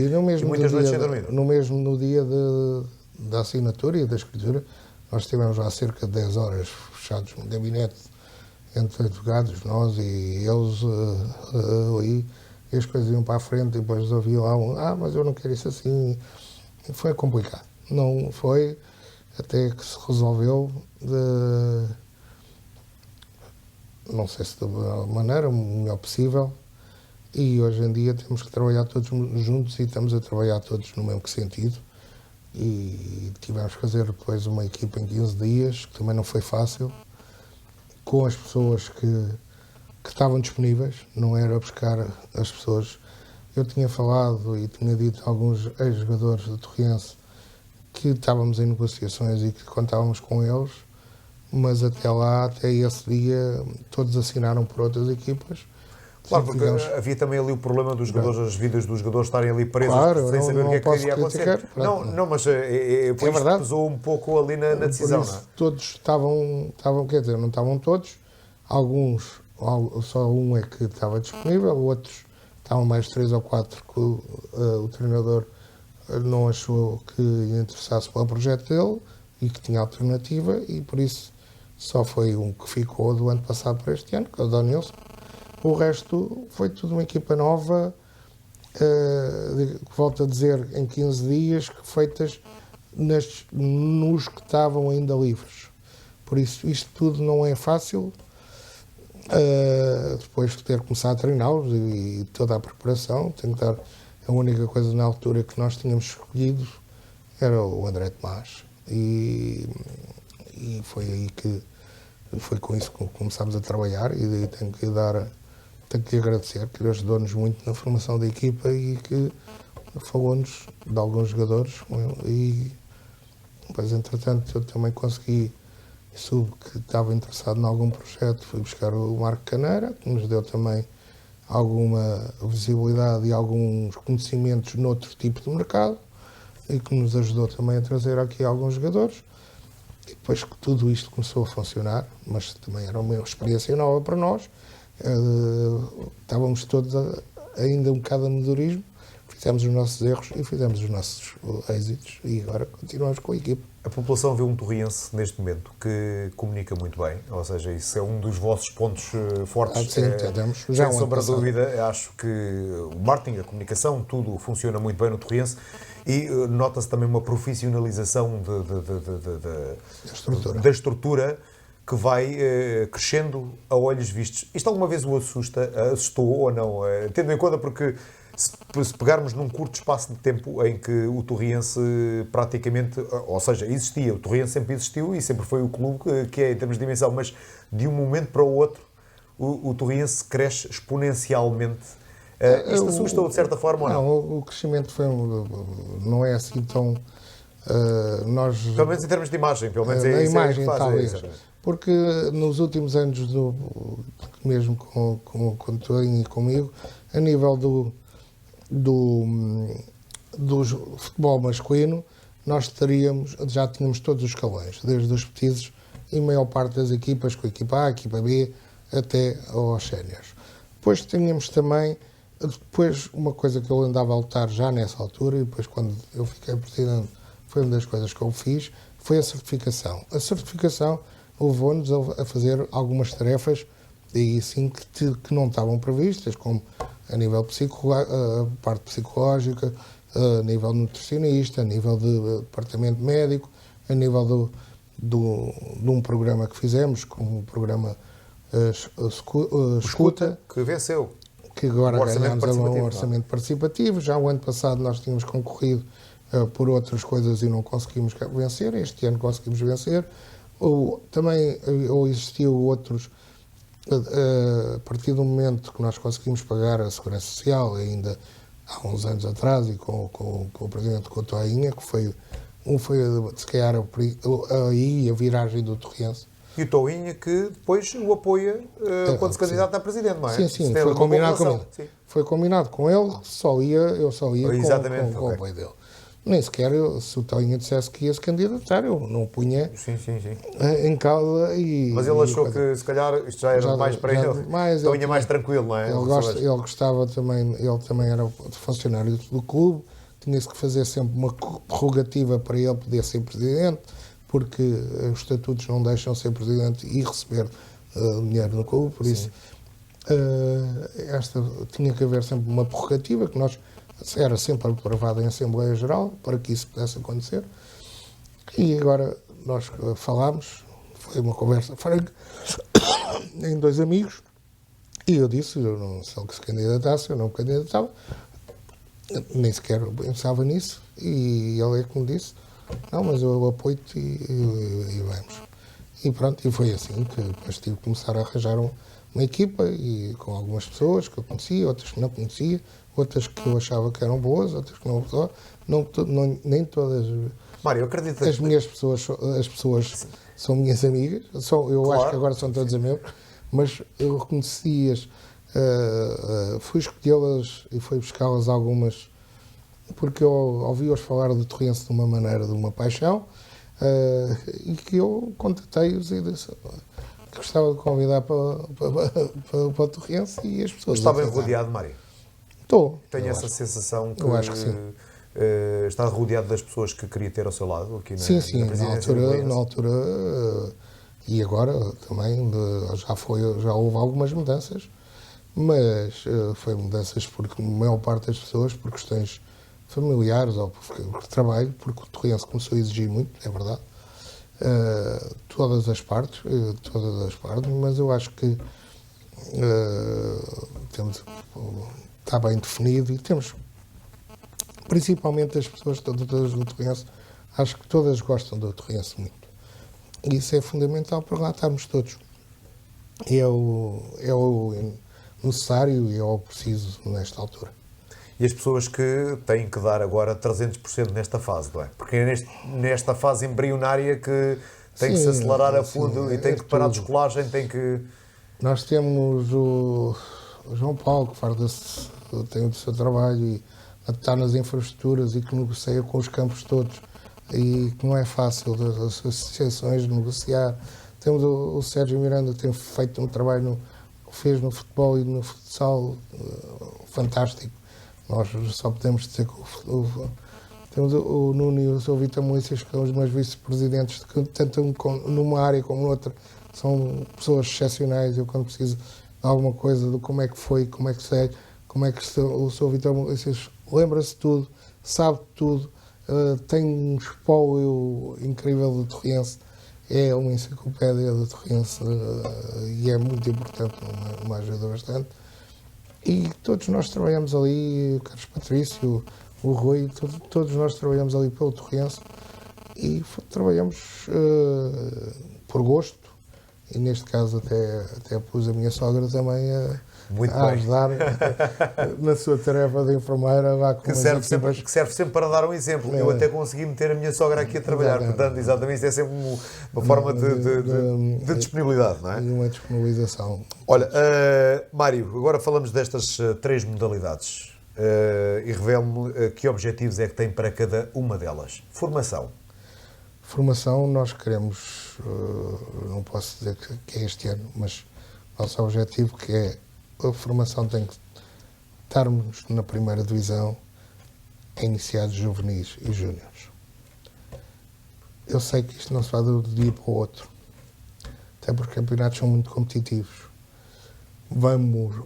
noites sem dormir. No dia da assinatura e da escritura, nós estivemos lá cerca de 10 horas fechados no gabinete, entre advogados, nós e eles, e as coisas iam para a frente, e depois havia lá mas eu não quero isso assim. Foi complicado. Não foi, até que se resolveu não sei se da maneira melhor possível, e hoje em dia temos que trabalhar todos juntos e estamos a trabalhar todos no mesmo sentido. E tivemos que fazer depois uma equipa em 15 dias, que também não foi fácil, com as pessoas que estavam disponíveis, não era buscar as pessoas. Eu tinha falado e tinha dito a alguns ex-jogadores do Torriense que estávamos em negociações e que contávamos com eles, mas até lá, até esse dia, todos assinaram por outras equipas. Claro, porque havia também ali o problema dos jogadores, as vidas dos jogadores estarem ali presos, claro, sem saber o que é que iria criticar, acontecer. Não, mas depois pesou um pouco ali na decisão, não é? Todos estavam, quer dizer, não estavam todos, alguns, só um é que estava disponível, outros estavam mais 3 ou 4 que o treinador não achou que interessasse para o projeto dele e que tinha alternativa, e por isso só foi um que ficou do ano passado para este ano, que é o Donilson. O resto foi tudo uma equipa nova, volto a dizer, em 15 dias, feitas nos que estavam ainda livres. Por isso, isto tudo não é fácil. Depois de ter começado a treiná-los e toda a preparação, tentar, a única coisa na altura que nós tínhamos escolhido era o André Tomás. E foi aí que foi com isso que começámos a trabalhar, e tenho que agradecer, que ele ajudou-nos muito na formação da equipa e que falou-nos de alguns jogadores. E depois, entretanto, eu também consegui, soube que estava interessado em algum projeto, fui buscar o Marco Caneira, que nos deu também alguma visibilidade e alguns conhecimentos noutro tipo de mercado, e que nos ajudou também a trazer aqui alguns jogadores. E depois que tudo isto começou a funcionar, mas também era uma experiência nova para nós, estávamos todos ainda um bocado a amadorismo, fizemos os nossos erros e fizemos os nossos êxitos, e agora continuamos com a equipa. A população vê um torriense neste momento que comunica muito bem, ou seja, isso é um dos vossos pontos fortes. Sim, temos. Já sem sombra de dúvida, acho que o marketing, a comunicação, tudo funciona muito bem no torriense, e nota-se também uma profissionalização da estrutura que vai crescendo a olhos vistos. Isto alguma vez o assustou ou não? Tendo em conta, porque se pegarmos num curto espaço de tempo em que o Torriense praticamente, ou seja, existia, o Torriense sempre existiu e sempre foi o clube que é em termos de dimensão, mas de um momento para o outro o Torriense cresce exponencialmente. Isto assusta-o de certa forma ou não? Não, o crescimento não é assim tão... Pelo menos em termos de imagem, pelo menos é isso imagem, é que talvez. faz. Porque nos últimos anos, mesmo com o Toinho e comigo, a nível do futebol masculino, nós já tínhamos todos os escalões, desde os petizes e a maior parte das equipas, com a equipa A, a equipa B, até aos séniores. Depois tínhamos também, uma coisa que eu andava a lutar já nessa altura, e depois quando eu fiquei presidente, foi uma das coisas que eu fiz, foi a certificação. A certificação levou-nos a fazer algumas tarefas, e sim, que não estavam previstas, como a nível a parte psicológica, a nível nutricionista, a nível de departamento médico, a nível de um programa que fizemos, como um programa escuta, que venceu. Que agora ganhámos um orçamento participativo. Já o ano passado nós tínhamos concorrido por outras coisas e não conseguimos vencer. Este ano conseguimos vencer. Também existiu outros, a partir do momento que nós conseguimos pagar a Segurança Social, ainda há uns anos atrás, e com o Presidente Coutoinha, que foi se calhar aí a viragem do Torriense. E o Toinha que depois o apoia quando se candidata a Presidente, não é? Sim, foi combinado com ele. Foi combinado com ele, eu só ia com o apoio dele. Nem sequer, se o Toinha dissesse que ia se candidatar, eu não punha em causa. Mas ele achou que se calhar isto já era mais para ele. Toinha mais tranquilo, não é? Ele gostava também, ele também era funcionário do clube, tinha-se que fazer sempre uma prerrogativa para ele poder ser presidente, porque os estatutos não deixam ser presidente e receber dinheiro no clube, por isso tinha que haver sempre uma prerrogativa que era sempre aprovada em Assembleia Geral para que isso pudesse acontecer. E agora nós falámos, foi uma conversa franca em dois amigos, E eu disse, se ele se candidatasse, eu não me candidatava, nem sequer pensava nisso, e ele é que me disse, não, mas eu apoio-te e vamos. E pronto, e foi assim que depois tive que começar a arranjar uma equipa, e com algumas pessoas que eu conhecia, outras que não conhecia, outras que eu achava que eram boas, outras que não, nem todas. Mário, eu acredito as minhas pessoas, as pessoas são minhas amigas, eu claro. Acho que agora são todas amigos, mas eu reconheci-as, fui escolhê-las e fui buscá-las algumas, porque eu ouvi-os falar de Torrense de uma maneira, de uma paixão, e que eu contatei-os e disse que gostava de convidar para Torrense, e as pessoas... Está bem rodeado, Mário? Estou. Tenho essa sensação que... Eu acho que sim. Está rodeado das pessoas que queria ter ao seu lado aqui na Sim, na presidência na altura e agora também já houve algumas mudanças, mas foi mudanças porque a maior parte das pessoas por questões familiares ou por trabalho, porque o Torrense começou a exigir muito, é verdade, todas as partes, mas eu acho que está bem definido e temos, principalmente as pessoas todas do Torrense, acho que todas gostam do Torrense muito. E isso é fundamental para lá estarmos todos. É o necessário e é o preciso nesta altura. E as pessoas que têm que dar agora 300% nesta fase, não é? Porque é nesta fase embrionária que tem que se acelerar a fundo e tem que parar a descolagem, tem que... Nós temos o João Paulo, que tem o seu trabalho e está nas infraestruturas e que negocia com os campos todos e que não é fácil das associações de negociar. Temos o Sérgio Miranda, que tem feito um trabalho, fez no futebol e no futsal fantástico. Nós só podemos dizer que temos o Nuno e o Sr. Vitor Moícias, que são os meus vice-presidentes, que tanto numa área como noutra são pessoas excepcionais. Eu, quando preciso de alguma coisa, de como é que foi, como é que sei, como é que o Sr. Vitor Moícias lembra-se de tudo, sabe de tudo, tem um espólio incrível do Torrense, é uma enciclopédia do Torrense e é muito importante, me ajuda bastante. E todos nós trabalhamos ali, o Carlos Patrício, o Rui, todos nós trabalhamos ali pelo Torrense e trabalhamos por gosto, e neste caso até pus a minha sogra também a ajudar na sua tarefa de enfermeira lá com que serve sempre para dar um exemplo. Eu até consegui meter a minha sogra aqui a trabalhar, portanto, exatamente, isso é sempre uma forma de disponibilidade, não é? E uma disponibilização. Olha, Mário, agora falamos destas 3 modalidades e revele-me que objetivos é que tem para cada uma delas. Formação. Formação, nós queremos, não posso dizer que é este ano, mas nosso objetivo que é a formação tem que estarmos na primeira divisão a iniciados juvenis e júniores. Eu sei que isto não se faz de um dia para o outro, até porque os campeonatos são muito competitivos.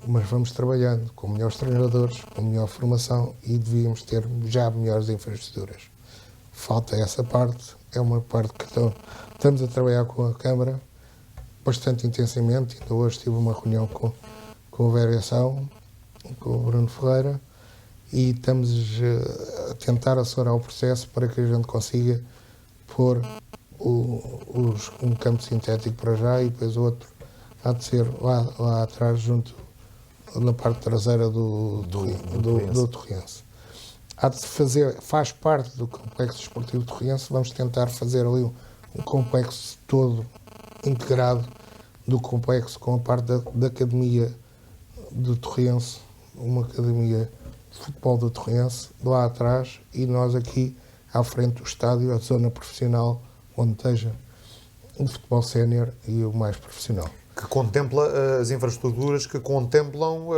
Mas vamos trabalhando com melhores treinadores, com melhor formação e devíamos ter já melhores infraestruturas. Falta essa parte, é uma parte que estamos a trabalhar com a Câmara bastante intensamente. Ainda hoje tive uma reunião com a Variação, com o Bruno Ferreira, e estamos a tentar acelerar o processo para que a gente consiga pôr um campo sintético para já e depois outro há de ser lá atrás, junto na parte traseira do Torrense. Há de fazer, faz parte do complexo esportivo Torrense, vamos tentar fazer ali um complexo todo integrado do complexo com a parte da academia do Torrense, uma academia de futebol do Torrense, lá atrás, e nós aqui à frente do estádio, a zona profissional, onde esteja o futebol sénior e o mais profissional. Que contempla as infraestruturas que contemplam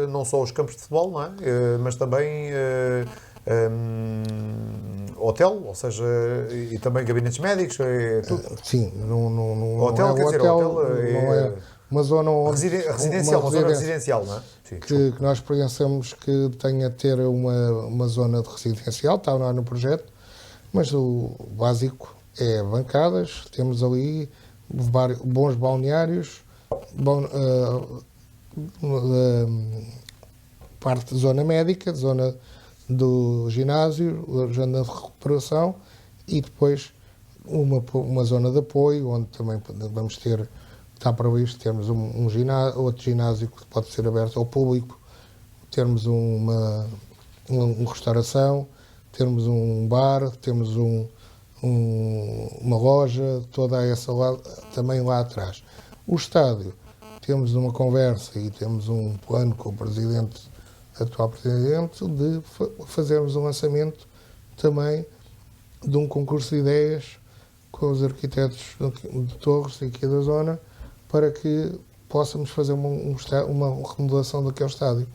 não só os campos de futebol, não é? Mas também hotel, ou seja, e também gabinetes médicos, tudo. Sim, hotel, quer dizer, hotel é uma zona onde, residencial, uma zona residencial, não é? Sim, que nós pensamos que tenha a ter uma zona de residencial, está lá no projeto, mas o básico é bancadas, temos ali bons balneários, parte de zona médica, zona do ginásio, zona de recuperação e depois uma zona de apoio, onde também vamos ter, está previsto termos outro ginásio que pode ser aberto ao público, termos uma restauração, termos um bar, termos uma loja, toda essa lá, também lá atrás. O estádio, temos uma conversa e temos um plano com o atual Presidente, de fazermos um lançamento também de um concurso de ideias com os arquitetos de Torres e aqui da zona, para que possamos fazer uma remodelação daquele estádio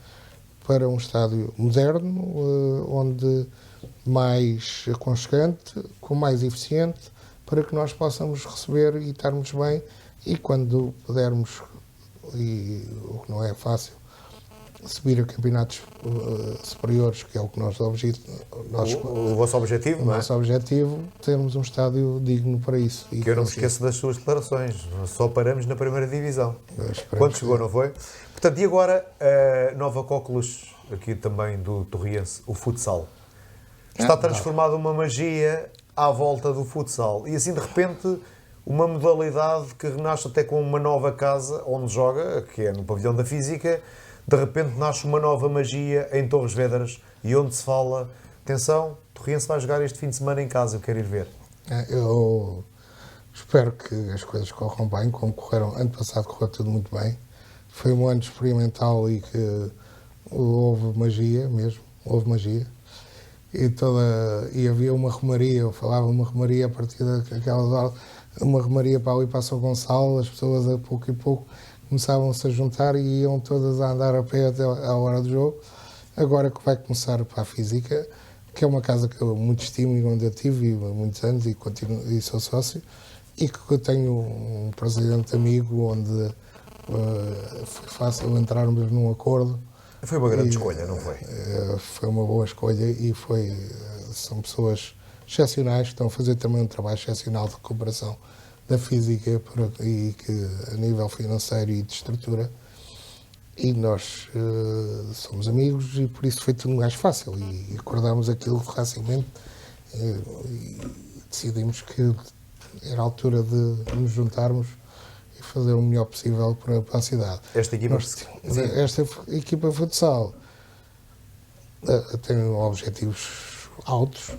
para um estádio moderno, onde mais aconchegante, com mais eficiente, para que nós possamos receber e estarmos bem, e quando pudermos, e o que não é fácil, subir a campeonatos superiores, que é o que nós o vosso objetivo, não é? O nosso objetivo, termos um estádio digno para isso. E que eu não me esqueço das suas declarações, só paramos na primeira divisão. Quando chegou, não foi? Portanto, e agora, Nova Cóculos, aqui também do Torriense, o futsal. Está transformada uma magia à volta do futsal. E assim, de repente, uma modalidade que renasce até com uma nova casa onde joga, que é no pavilhão da Física. De repente nasce uma nova magia em Torres Vedras e onde se fala, atenção, Torriense vai jogar este fim de semana em casa, eu quero ir ver. Eu espero que as coisas corram bem, como correram, ano passado correu tudo muito bem. Foi um ano experimental e que houve magia mesmo, houve magia. E havia uma romaria, eu falava uma romaria a partir daquelas horas, uma romaria para ali para São Gonçalo, as pessoas a pouco e pouco começavam-se a juntar e iam todas a andar a pé até à hora do jogo. Agora que vai começar para a Física, que é uma casa que eu muito estimo e onde eu tive há muitos anos e sou sócio, e que eu tenho um presidente amigo onde foi fácil entrarmos num acordo. Foi uma grande escolha, não foi? Foi uma boa escolha e são pessoas excepcionais que estão a fazer também um trabalho excepcional de recuperação da Física e que a nível financeiro e de estrutura, e nós somos amigos e por isso foi tudo mais fácil e acordámos aquilo facilmente e decidimos que era a altura de nos juntarmos e fazer o melhor possível para a cidade. Esta equipa futsal tem objetivos altos.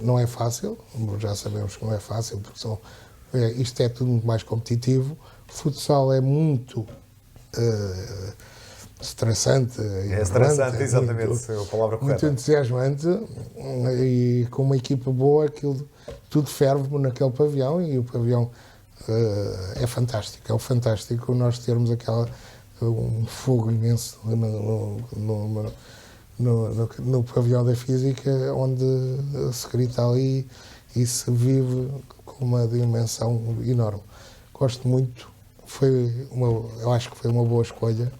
Não é fácil, já sabemos que não é fácil, porque isto é tudo muito mais competitivo. O futsal é muito estressante. É estressante, exatamente, é a palavra correta. Muito entusiasmante e com uma equipa boa, aquilo tudo ferve naquele pavilhão e o pavilhão é fantástico. É fantástico nós termos um fogo imenso no pavilhão da Física, onde se grita ali e se vive com uma dimensão enorme. Gosto muito, eu acho que foi uma boa escolha.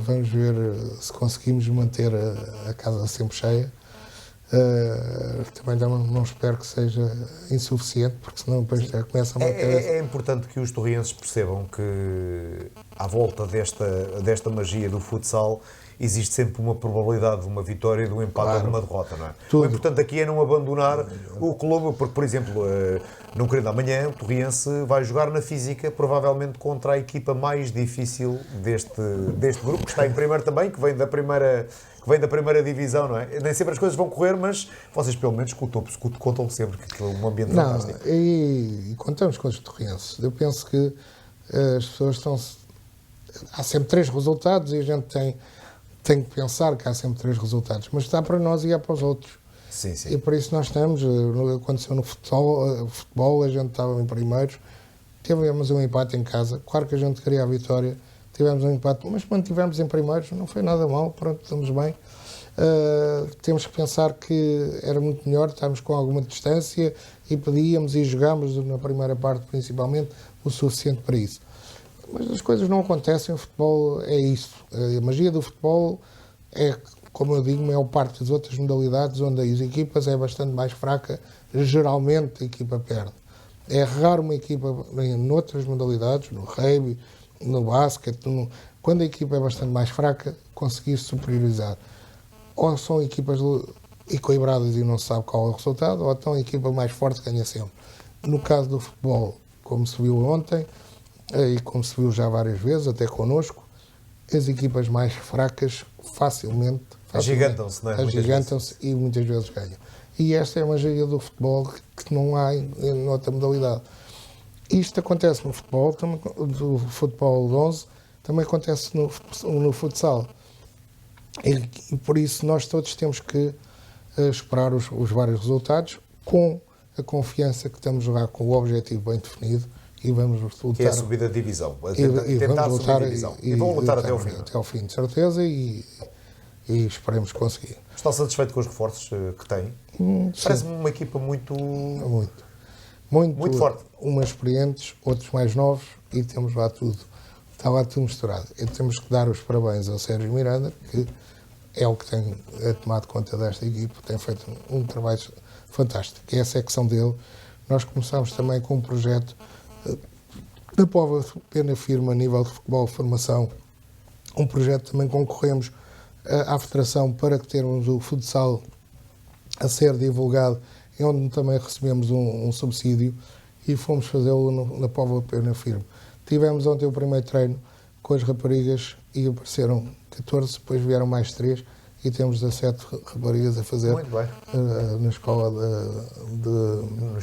Vamos ver se conseguimos manter a casa sempre cheia. Também não espero que seja insuficiente, porque senão depois já começa a manter. É importante que os torrienses percebam que à volta desta magia do futsal existe sempre uma probabilidade de uma vitória, de um empate ou de uma derrota, não é? Tudo. O importante aqui é não abandonar o clube, porque, por exemplo, não querendo amanhã, o Torriense vai jogar na Física, provavelmente contra a equipa mais difícil deste grupo, que está em primeiro também, que vem da primeira divisão, não é? Nem sempre as coisas vão correr, mas vocês, pelo menos, com o topo, contam sempre que é um ambiente fantástico. E contamos com os torrienses. Eu penso que as pessoas há sempre 3 resultados e a gente tem que pensar que há sempre 3 resultados, mas está para nós e é para os outros. Sim. E por isso nós estamos, aconteceu no futebol, a gente estava em primeiros, tivemos um empate em casa, claro que a gente queria a vitória, tivemos um empate, mas quando estivemos em primeiros não foi nada mal, pronto, estamos bem. Temos que pensar que era muito melhor, estávamos com alguma distância e pedíamos e jogámos na primeira parte principalmente o suficiente para isso. Mas as coisas não acontecem, o futebol é isso. A magia do futebol é, como eu digo, é parte das outras modalidades onde as equipas é bastante mais fraca, geralmente a equipa perde. É raro uma equipa, noutras modalidades, no rugby, no basquete, quando a equipa é bastante mais fraca, conseguir superiorizar. Ou são equipas equilibradas e não se sabe qual é o resultado, ou então a equipa mais forte ganha sempre. No caso do futebol, como se viu ontem, e como se viu já várias vezes, até connosco, as equipas mais fracas facilmente agigantam-se, não é? Agigantam-se e muitas vezes ganham. E esta é uma magia do futebol que não há em outra modalidade. Isto acontece no futebol, do futebol 11, também acontece no futsal. E por isso nós todos temos que esperar os vários resultados com a confiança que estamos a jogar com o objetivo bem definido e vamos lutar. Que é a subida de divisão. Tentar subir a divisão. E vão lutar até ao fim. Até ao fim, de certeza, e esperemos conseguir. Está satisfeito com os reforços que tem? Parece-me uma equipa muito forte. Umas experientes, outros mais novos, e temos lá tudo. Está lá tudo misturado. E temos que dar os parabéns ao Sérgio Miranda, que é o que tem tomado conta desta equipa, tem feito um trabalho fantástico. É a secção dele. Nós começámos também com um projeto da Póvoa de Pena Firme a nível de futebol de formação. Um projeto também concorremos à Federação para que termos o futsal a ser divulgado, onde também recebemos um subsídio e fomos fazê-lo na Póvoa de Pena Firme. Tivemos ontem o primeiro treino com as raparigas e apareceram 14, depois vieram mais 3 e temos 17 raparigas a fazer na escola no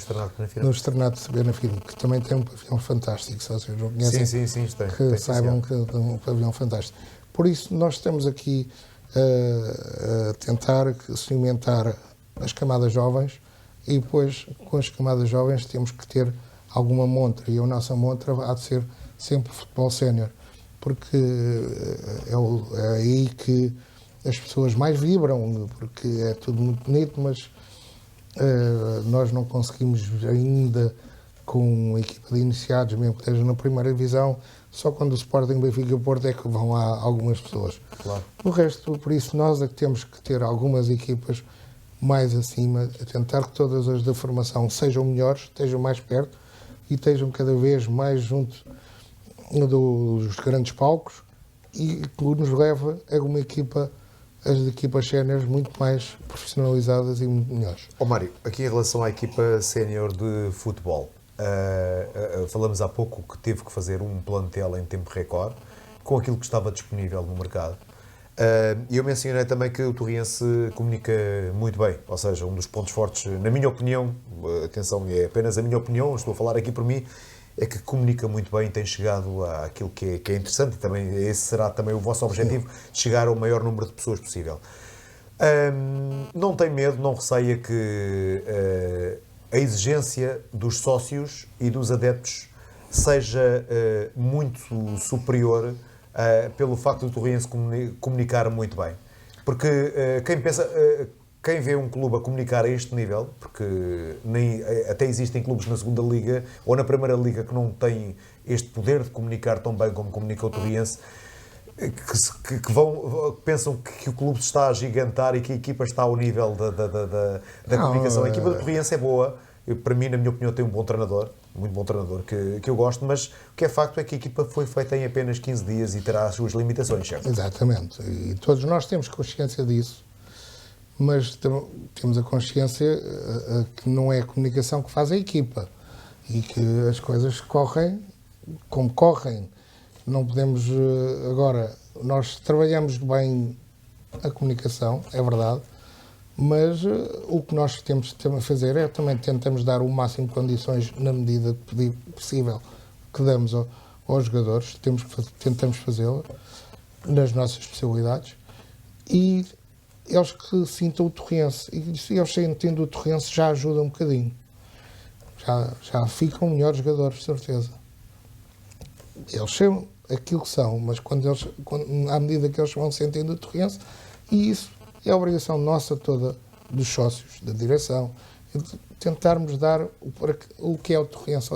Externato de Pena Firme, que também tem um pavilhão fantástico, se vocês não conhecem, sim, que saibam que tem um pavilhão fantástico. Por isso nós estamos aqui a tentar cimentar as camadas jovens e depois com as camadas jovens temos que ter alguma montra, e a nossa montra há de ser sempre futebol sénior, porque é aí que as pessoas mais vibram, porque é tudo muito bonito, mas nós não conseguimos ainda, com a equipa de iniciados, mesmo que esteja na primeira divisão, só quando o Sporting, Benfica e o Porto é que vão lá algumas pessoas. Claro. O resto, por isso, nós é que temos que ter algumas equipas mais acima, a tentar que todas as da formação sejam melhores, estejam mais perto e estejam cada vez mais junto dos grandes palcos, e que nos leva a uma equipa, as equipas séniores muito mais profissionalizadas e muito melhores. Mário, aqui em relação à equipa sénior de futebol, falamos há pouco que teve que fazer um plantel em tempo recorde, com aquilo que estava disponível no mercado. E eu mencionei também que o Torriense comunica muito bem, ou seja, um dos pontos fortes, na minha opinião, atenção, é apenas a minha opinião, estou a falar aqui por mim, é que comunica muito bem e tem chegado àquilo que é interessante, e também esse será também o vosso objetivo, chegar ao maior número de pessoas possível. Não tem medo, não receia que a exigência dos sócios e dos adeptos seja muito superior pelo facto do Torriense comunicar muito bem. Porque quem vê um clube a comunicar a este nível, porque até existem clubes na segunda liga ou na primeira liga que não têm este poder de comunicar tão bem como comunica o Torriense, que pensam que o clube se está a gigantar e que a equipa está ao nível da comunicação. A equipa do Torriense é boa. Para mim, na minha opinião, tem um bom treinador, muito bom treinador, que eu gosto, mas o que é facto é que a equipa foi feita em apenas 15 dias e terá as suas limitações, certo? Exatamente, e todos nós temos consciência disso, mas temos a consciência que não é a comunicação que faz a equipa e que as coisas correm como correm. Não podemos, agora, nós trabalhamos bem a comunicação, é verdade, mas o que nós temos a fazer é também tentamos dar o máximo de condições na medida possível que damos aos jogadores, tentamos fazê-lo nas nossas especialidades e eles que sintam o Torriense, e se eles sentindo o Torriense já ajuda um bocadinho, já ficam melhores jogadores, de certeza. Eles são aquilo que são, mas à medida que eles vão sentindo o Torriense, e isso é a obrigação nossa toda, dos sócios, da direção, de tentarmos dar o que é o Torriense.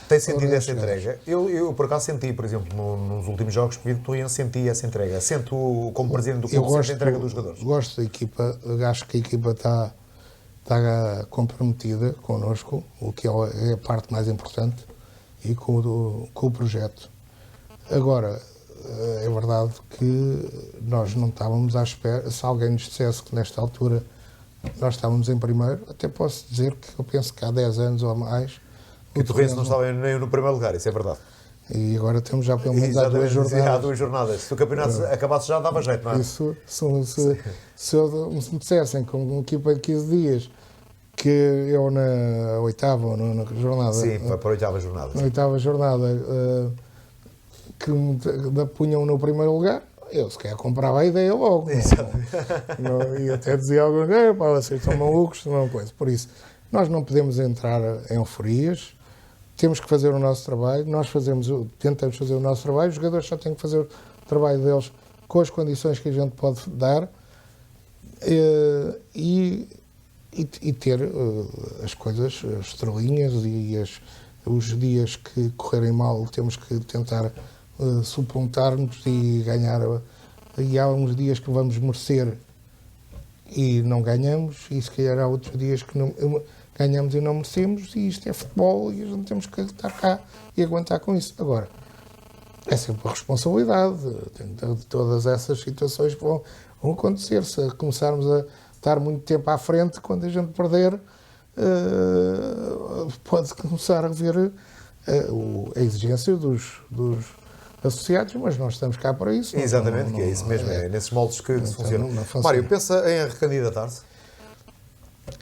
Tem sentido essa entrega? Eu por acaso senti, por exemplo, nos últimos jogos que vi do Torriense, senti essa entrega. Sento como presidente do clube, sento a entrega dos jogadores. Gosto da equipa, acho que a equipa está comprometida connosco, o que é a parte mais importante, e com o projeto. Agora, é verdade que nós não estávamos à espera, se alguém nos dissesse que nesta altura nós estávamos em primeiro, até posso dizer que eu penso que há 10 anos ou mais... Que o Torrense não estava nem no primeiro lugar, isso é verdade. E agora temos já pelo menos há 2 jornadas. Há 2 jornadas. Se o campeonato acabasse já dava jeito, não é? Isso, se me dissessem com uma equipa de 15 dias que eu na 8ª ou na jornada... Sim, foi para a 8ª jornada. Na 8ª jornada que me punham no primeiro lugar, eu se calhar comprava a ideia logo. E até dizia alguém, vocês estão malucos, não coisa. Por isso, nós não podemos entrar em euforias, temos que fazer o nosso trabalho, nós tentamos fazer o nosso trabalho, os jogadores só têm que fazer o trabalho deles com as condições que a gente pode dar e ter as coisas, as estrelinhas e os dias que correrem mal temos que tentar suplantar-nos e ganhar. E há uns dias que vamos merecer e não ganhamos, e se calhar há outros dias que não ganhamos e não merecemos, e isto é futebol e a gente temos que estar cá e aguentar com isso. Agora, é sempre a responsabilidade de todas essas situações que vão acontecer. Se começarmos a estar muito tempo à frente, quando a gente perder, pode começar a ver a exigência dos associados, mas nós estamos cá para isso. Exatamente, que é isso mesmo, é nesses moldes que se funciona. Mário, pensa em recandidatar-se?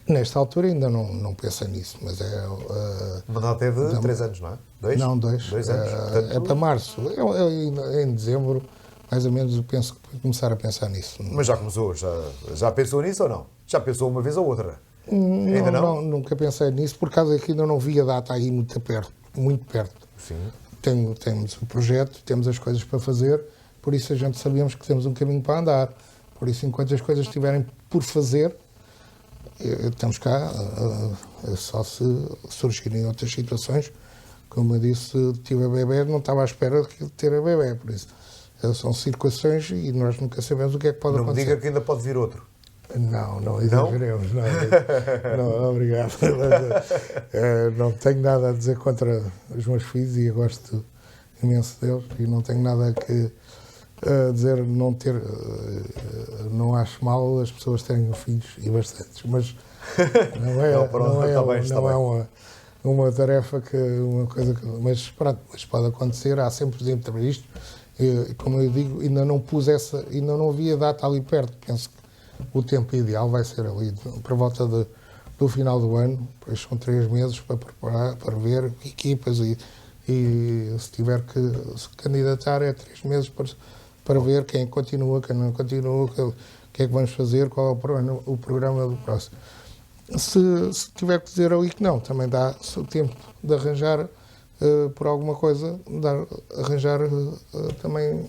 Nesta altura ainda não pensa nisso, mas é... O mandato teve 3 anos, não é? 2? Não, 2. 2 anos. É para março. Em dezembro, mais ou menos, eu penso que vou começar a pensar nisso. Mas já começou? Já pensou nisso ou não? Já pensou uma vez ou outra? Ainda não? Nunca pensei nisso, por causa que ainda não vi a data aí muito perto. Sim. Temos o projeto, temos as coisas para fazer, por isso a gente sabemos que temos um caminho para andar. Por isso, enquanto as coisas estiverem por fazer, estamos cá, só se surgirem outras situações. Como eu disse, tive a bebé, não estava à espera de ter a bebé, por isso são situações e nós nunca sabemos o que é que pode acontecer. Não me diga que ainda pode vir outro. Não exageremos, não, obrigado. Não tenho nada a dizer contra os meus filhos e eu gosto imenso deles e não tenho nada a dizer não acho mal as pessoas terem filhos e bastantes, mas não é uma tarefa mas pronto, mas pode acontecer, há sempre os imprevistos e como eu digo, ainda não havia data ali perto, penso que o tempo ideal vai ser ali por volta do final do ano, pois são 3 meses para preparar, para ver equipas e se tiver que se candidatar é 3 meses para ver quem continua, quem não continua, o que é que vamos fazer, qual é o programa do próximo. Se tiver que dizer ali que não, também dá o tempo de arranjar por alguma coisa, arranjar também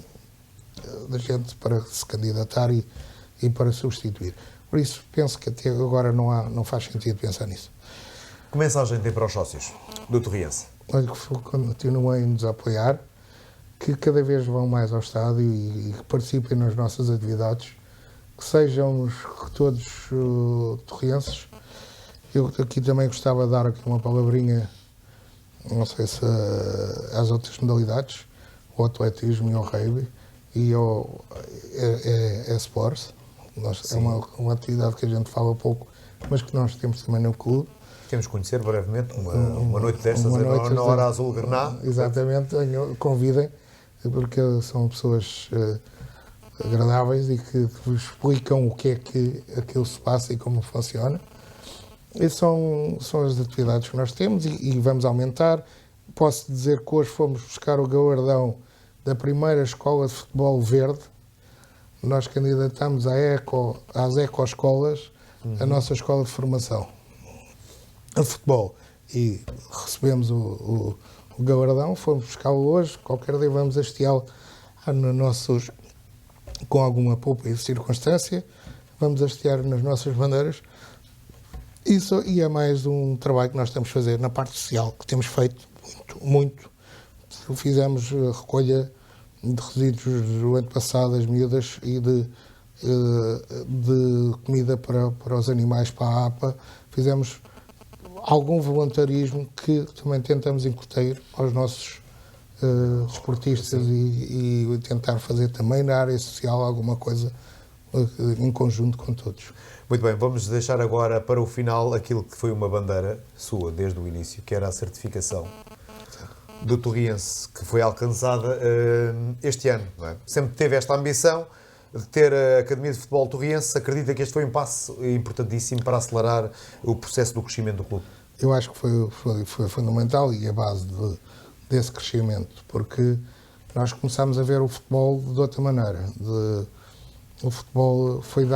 da gente para se candidatar e para substituir. Por isso, penso que até agora não faz sentido pensar nisso. Que mensagem tem para os sócios do Torriense? Olha, que continuem a nos apoiar, que cada vez vão mais ao estádio e que participem nas nossas atividades, que sejam todos torrienses. Eu aqui também gostava de dar aqui uma palavrinha, não sei se às outras modalidades, ao atletismo e ao rugby e ao esportes. É uma atividade que a gente fala pouco, mas que nós temos também no clube. Temos que conhecer brevemente uma noite destas, na Hora Azul Grená. Exatamente, convidem, porque são pessoas agradáveis e que vos explicam o que é que aquilo se passa e como funciona. E são as atividades que nós temos e vamos aumentar. Posso dizer que hoje fomos buscar o galardão da primeira escola de futebol verde. Nós candidatamos às ecoescolas, a nossa escola de formação a futebol. E recebemos o galardão, fomos buscá-lo hoje, qualquer dia vamos hasteá-lo com alguma poupa e circunstância, vamos hastear nas nossas bandeiras. Isso, e é mais um trabalho que nós estamos a fazer na parte social, que temos feito muito. Fizemos recolha de resíduos do ano passado, as miúdas, e de comida para os animais, para a APA. Fizemos algum voluntarismo que também tentamos incutir aos nossos desportistas e tentar fazer também na área social alguma coisa em conjunto com todos. Muito bem, vamos deixar agora para o final aquilo que foi uma bandeira sua desde o início, que era a certificação do Torriense, que foi alcançada este ano. Não é? Sempre teve esta ambição de ter a Academia de Futebol Torriense. Acredita que este foi um passo importantíssimo para acelerar o processo do crescimento do clube? Eu acho que foi fundamental e a base desse crescimento, porque nós começámos a ver o futebol de outra maneira. O futebol foi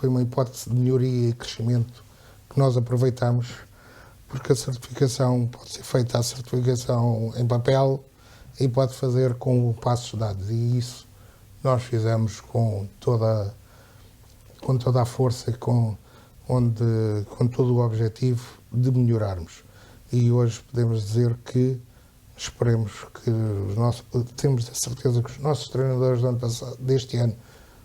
uma hipótese de melhoria e crescimento que nós aproveitamos, porque a certificação pode ser feita, a certificação em papel, e pode fazer com passos dados, e isso nós fizemos com toda a força e com todo o objetivo de melhorarmos. E hoje podemos dizer que esperemos que temos a certeza que os nossos treinadores deste ano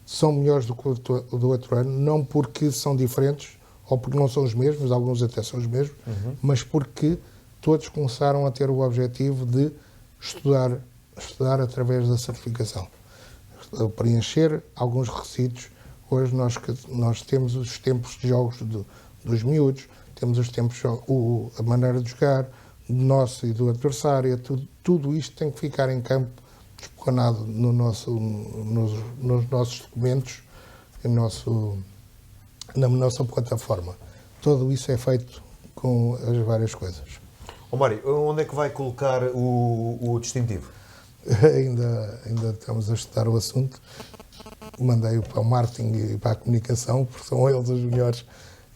são melhores do que o do outro ano, não porque são diferentes ou porque não são os mesmos, alguns até são os mesmos, mas porque todos começaram a ter o objetivo de estudar através da certificação. Preencher alguns requisitos. Hoje nós temos os tempos de jogos dos miúdos, temos os tempos, a maneira de jogar, nosso e do adversário, tudo isto tem que ficar em campo, espanado nos nossos documentos, na nossa plataforma. Tudo isso é feito com as várias coisas. Mário, onde é que vai colocar o distintivo? Ainda estamos a estudar o assunto. Mandei-o para o marketing e para a comunicação, porque são eles os melhores,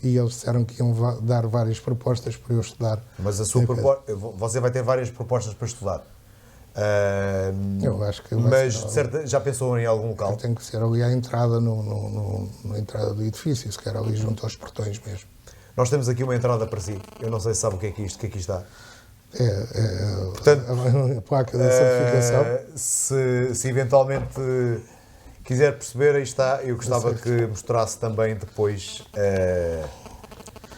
e eles disseram que iam dar várias propostas para eu estudar. Mas você vai ter várias propostas para estudar? Eu acho que mas já pensou em algum local? Tem que ser ali à entrada, na entrada do edifício, se quer ali junto aos portões mesmo. Nós temos aqui uma entrada para si. Eu não sei se sabe o que é que isto, o que aqui está. Portanto, a placa da certificação. Se eventualmente quiser perceber, aí está. Eu gostava que mostrasse também depois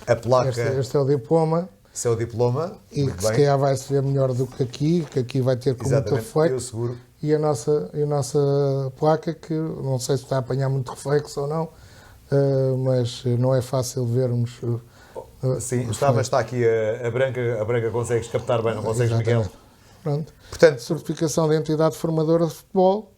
a placa. Este é o diploma. Esse é o diploma. E que se calhar vai-se ver melhor do que aqui vai ter com muito reflexo. Eu seguro. E a nossa placa, que não sei se está a apanhar muito reflexo ou não, mas não é fácil vermos. Sim, mas está aqui a branca consegues captar bem, não consegues, Miguel? Pronto. Portanto, certificação de entidade formadora de futebol.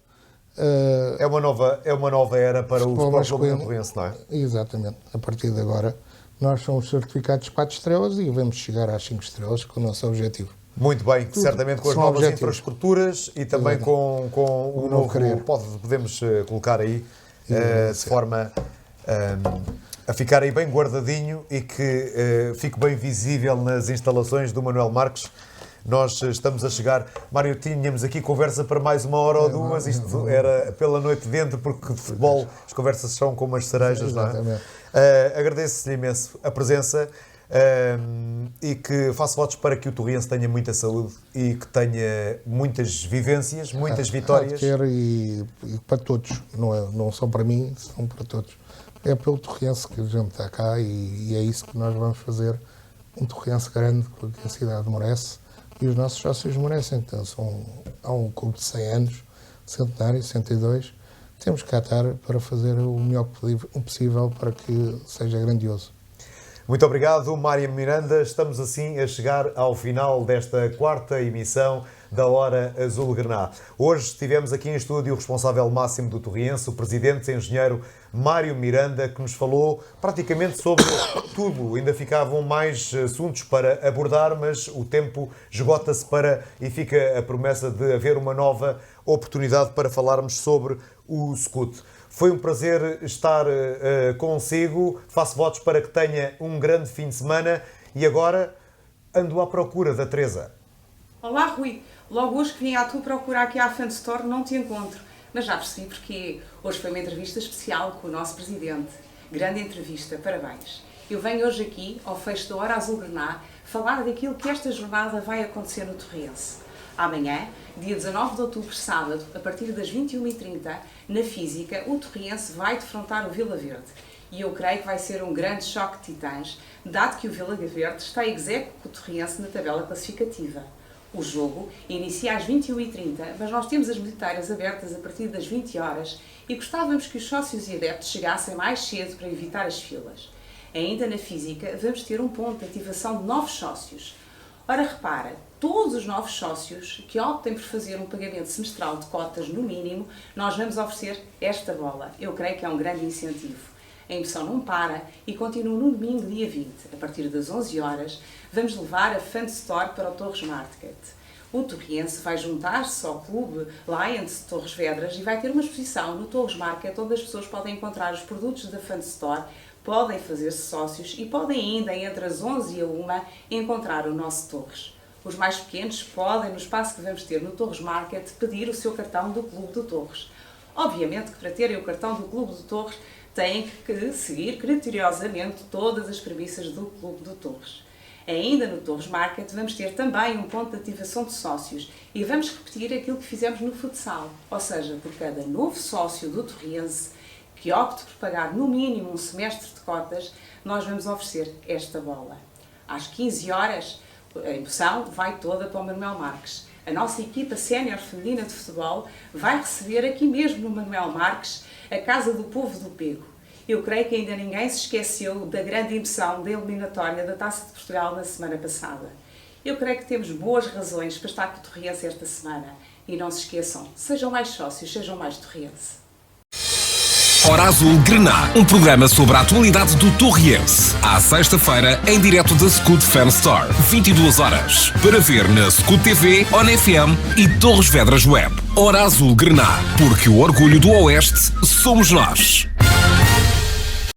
É uma nova era para o futebol torrense, não é? Exatamente. A partir de agora, nós somos certificados 4 estrelas e vamos chegar às 5 estrelas com o nosso objetivo. Muito bem, certamente com as novas infraestruturas e também com o novo podemos colocar aí de forma a ficar aí bem guardadinho e que fique bem visível nas instalações do Manuel Marques. Nós estamos a chegar. Mário, tínhamos aqui conversa para mais 1 hora ou 2. Isto era pela noite dentro, porque de futebol as conversas são como as cerejas, não é? Agradeço-lhe imenso a presença e que faço votos para que o Torriense tenha muita saúde e que tenha muitas vivências, muitas vitórias. E para todos, não são para mim, são para todos. É pelo Torriense que a gente está cá e é isso que nós vamos fazer. Um Torriense grande, que a cidade merece. E os nossos sócios merecem. Então, há um clube de 100 anos, centenário, 102. Temos que cá estar para fazer o melhor possível para que seja grandioso. Muito obrigado, Mário Miranda. Estamos assim a chegar ao final desta 4ª emissão da Hora Azul-Grená. Hoje estivemos aqui em estúdio o responsável máximo do Torriense, o presidente engenheiro Mário Miranda, que nos falou praticamente sobre tudo. Ainda ficavam mais assuntos para abordar, mas o tempo esgota-se e fica a promessa de haver uma nova oportunidade para falarmos sobre o SCUT. Foi um prazer estar consigo. Faço votos para que tenha um grande fim de semana e agora ando à procura da Teresa. Olá, Rui. Logo hoje que vim à tua procura aqui à Fan Store não te encontro, mas já percebi porque hoje foi uma entrevista especial com o nosso presidente. Grande entrevista, parabéns. Eu venho hoje aqui, ao fecho da Hora Azul-Grená, falar daquilo que esta jornada vai acontecer no Torriense. Amanhã, dia 19 de outubro, sábado, a partir das 21h30, na Física, o Torriense vai defrontar o Vila Verde. E eu creio que vai ser um grande choque de titãs, dado que o Vila Verde está exécuo com o Torriense na tabela classificativa. O jogo inicia às 21h30, mas nós temos as bilheteiras abertas a partir das 20 horas e gostávamos que os sócios e adeptos chegassem mais cedo para evitar as filas. Ainda na física, vamos ter um ponto de ativação de novos sócios. Ora, repara, todos os novos sócios que optem por fazer um pagamento semestral de cotas no mínimo, nós vamos oferecer esta bola. Eu creio que é um grande incentivo. A emoção não para e continua no domingo, dia 20. A partir das 11 horas, vamos levar a Fan Store para o Torres Market. O Torriense vai juntar-se ao Clube Lions de Torres Vedras e vai ter uma exposição no Torres Market onde as pessoas podem encontrar os produtos da Fan Store, podem fazer-se sócios e podem ainda, entre as 11 e a 1, encontrar o nosso Torres. Os mais pequenos podem, no espaço que vamos ter no Torres Market, pedir o seu cartão do Clube do Torres. Obviamente que para terem o cartão do Clube do Torres, têm que seguir criteriosamente todas as premissas do Clube do Torres. Ainda no Torres Market vamos ter também um ponto de ativação de sócios e vamos repetir aquilo que fizemos no futsal, ou seja, por cada novo sócio do Torriense que opte por pagar no mínimo um semestre de cotas, nós vamos oferecer esta bola. Às 15 horas, a emoção vai toda para o Manuel Marques. A nossa equipa sénior feminina de futebol vai receber aqui mesmo no Manuel Marques a Casa do Povo do Pego. Eu creio que ainda ninguém se esqueceu da grande emoção da eliminatória da Taça de Portugal na semana passada. Eu creio que temos boas razões para estar com o Torriense esta semana. E não se esqueçam, sejam mais sócios, sejam mais Torriense. Hora Azul Grená, um programa sobre a atualidade do Torriense. À sexta-feira, em direto da Scoot Fan Store, 22 horas. Para ver na Scoot TV, ONFM e Torres Vedras Web. Hora Azul Grená, porque o orgulho do Oeste somos nós.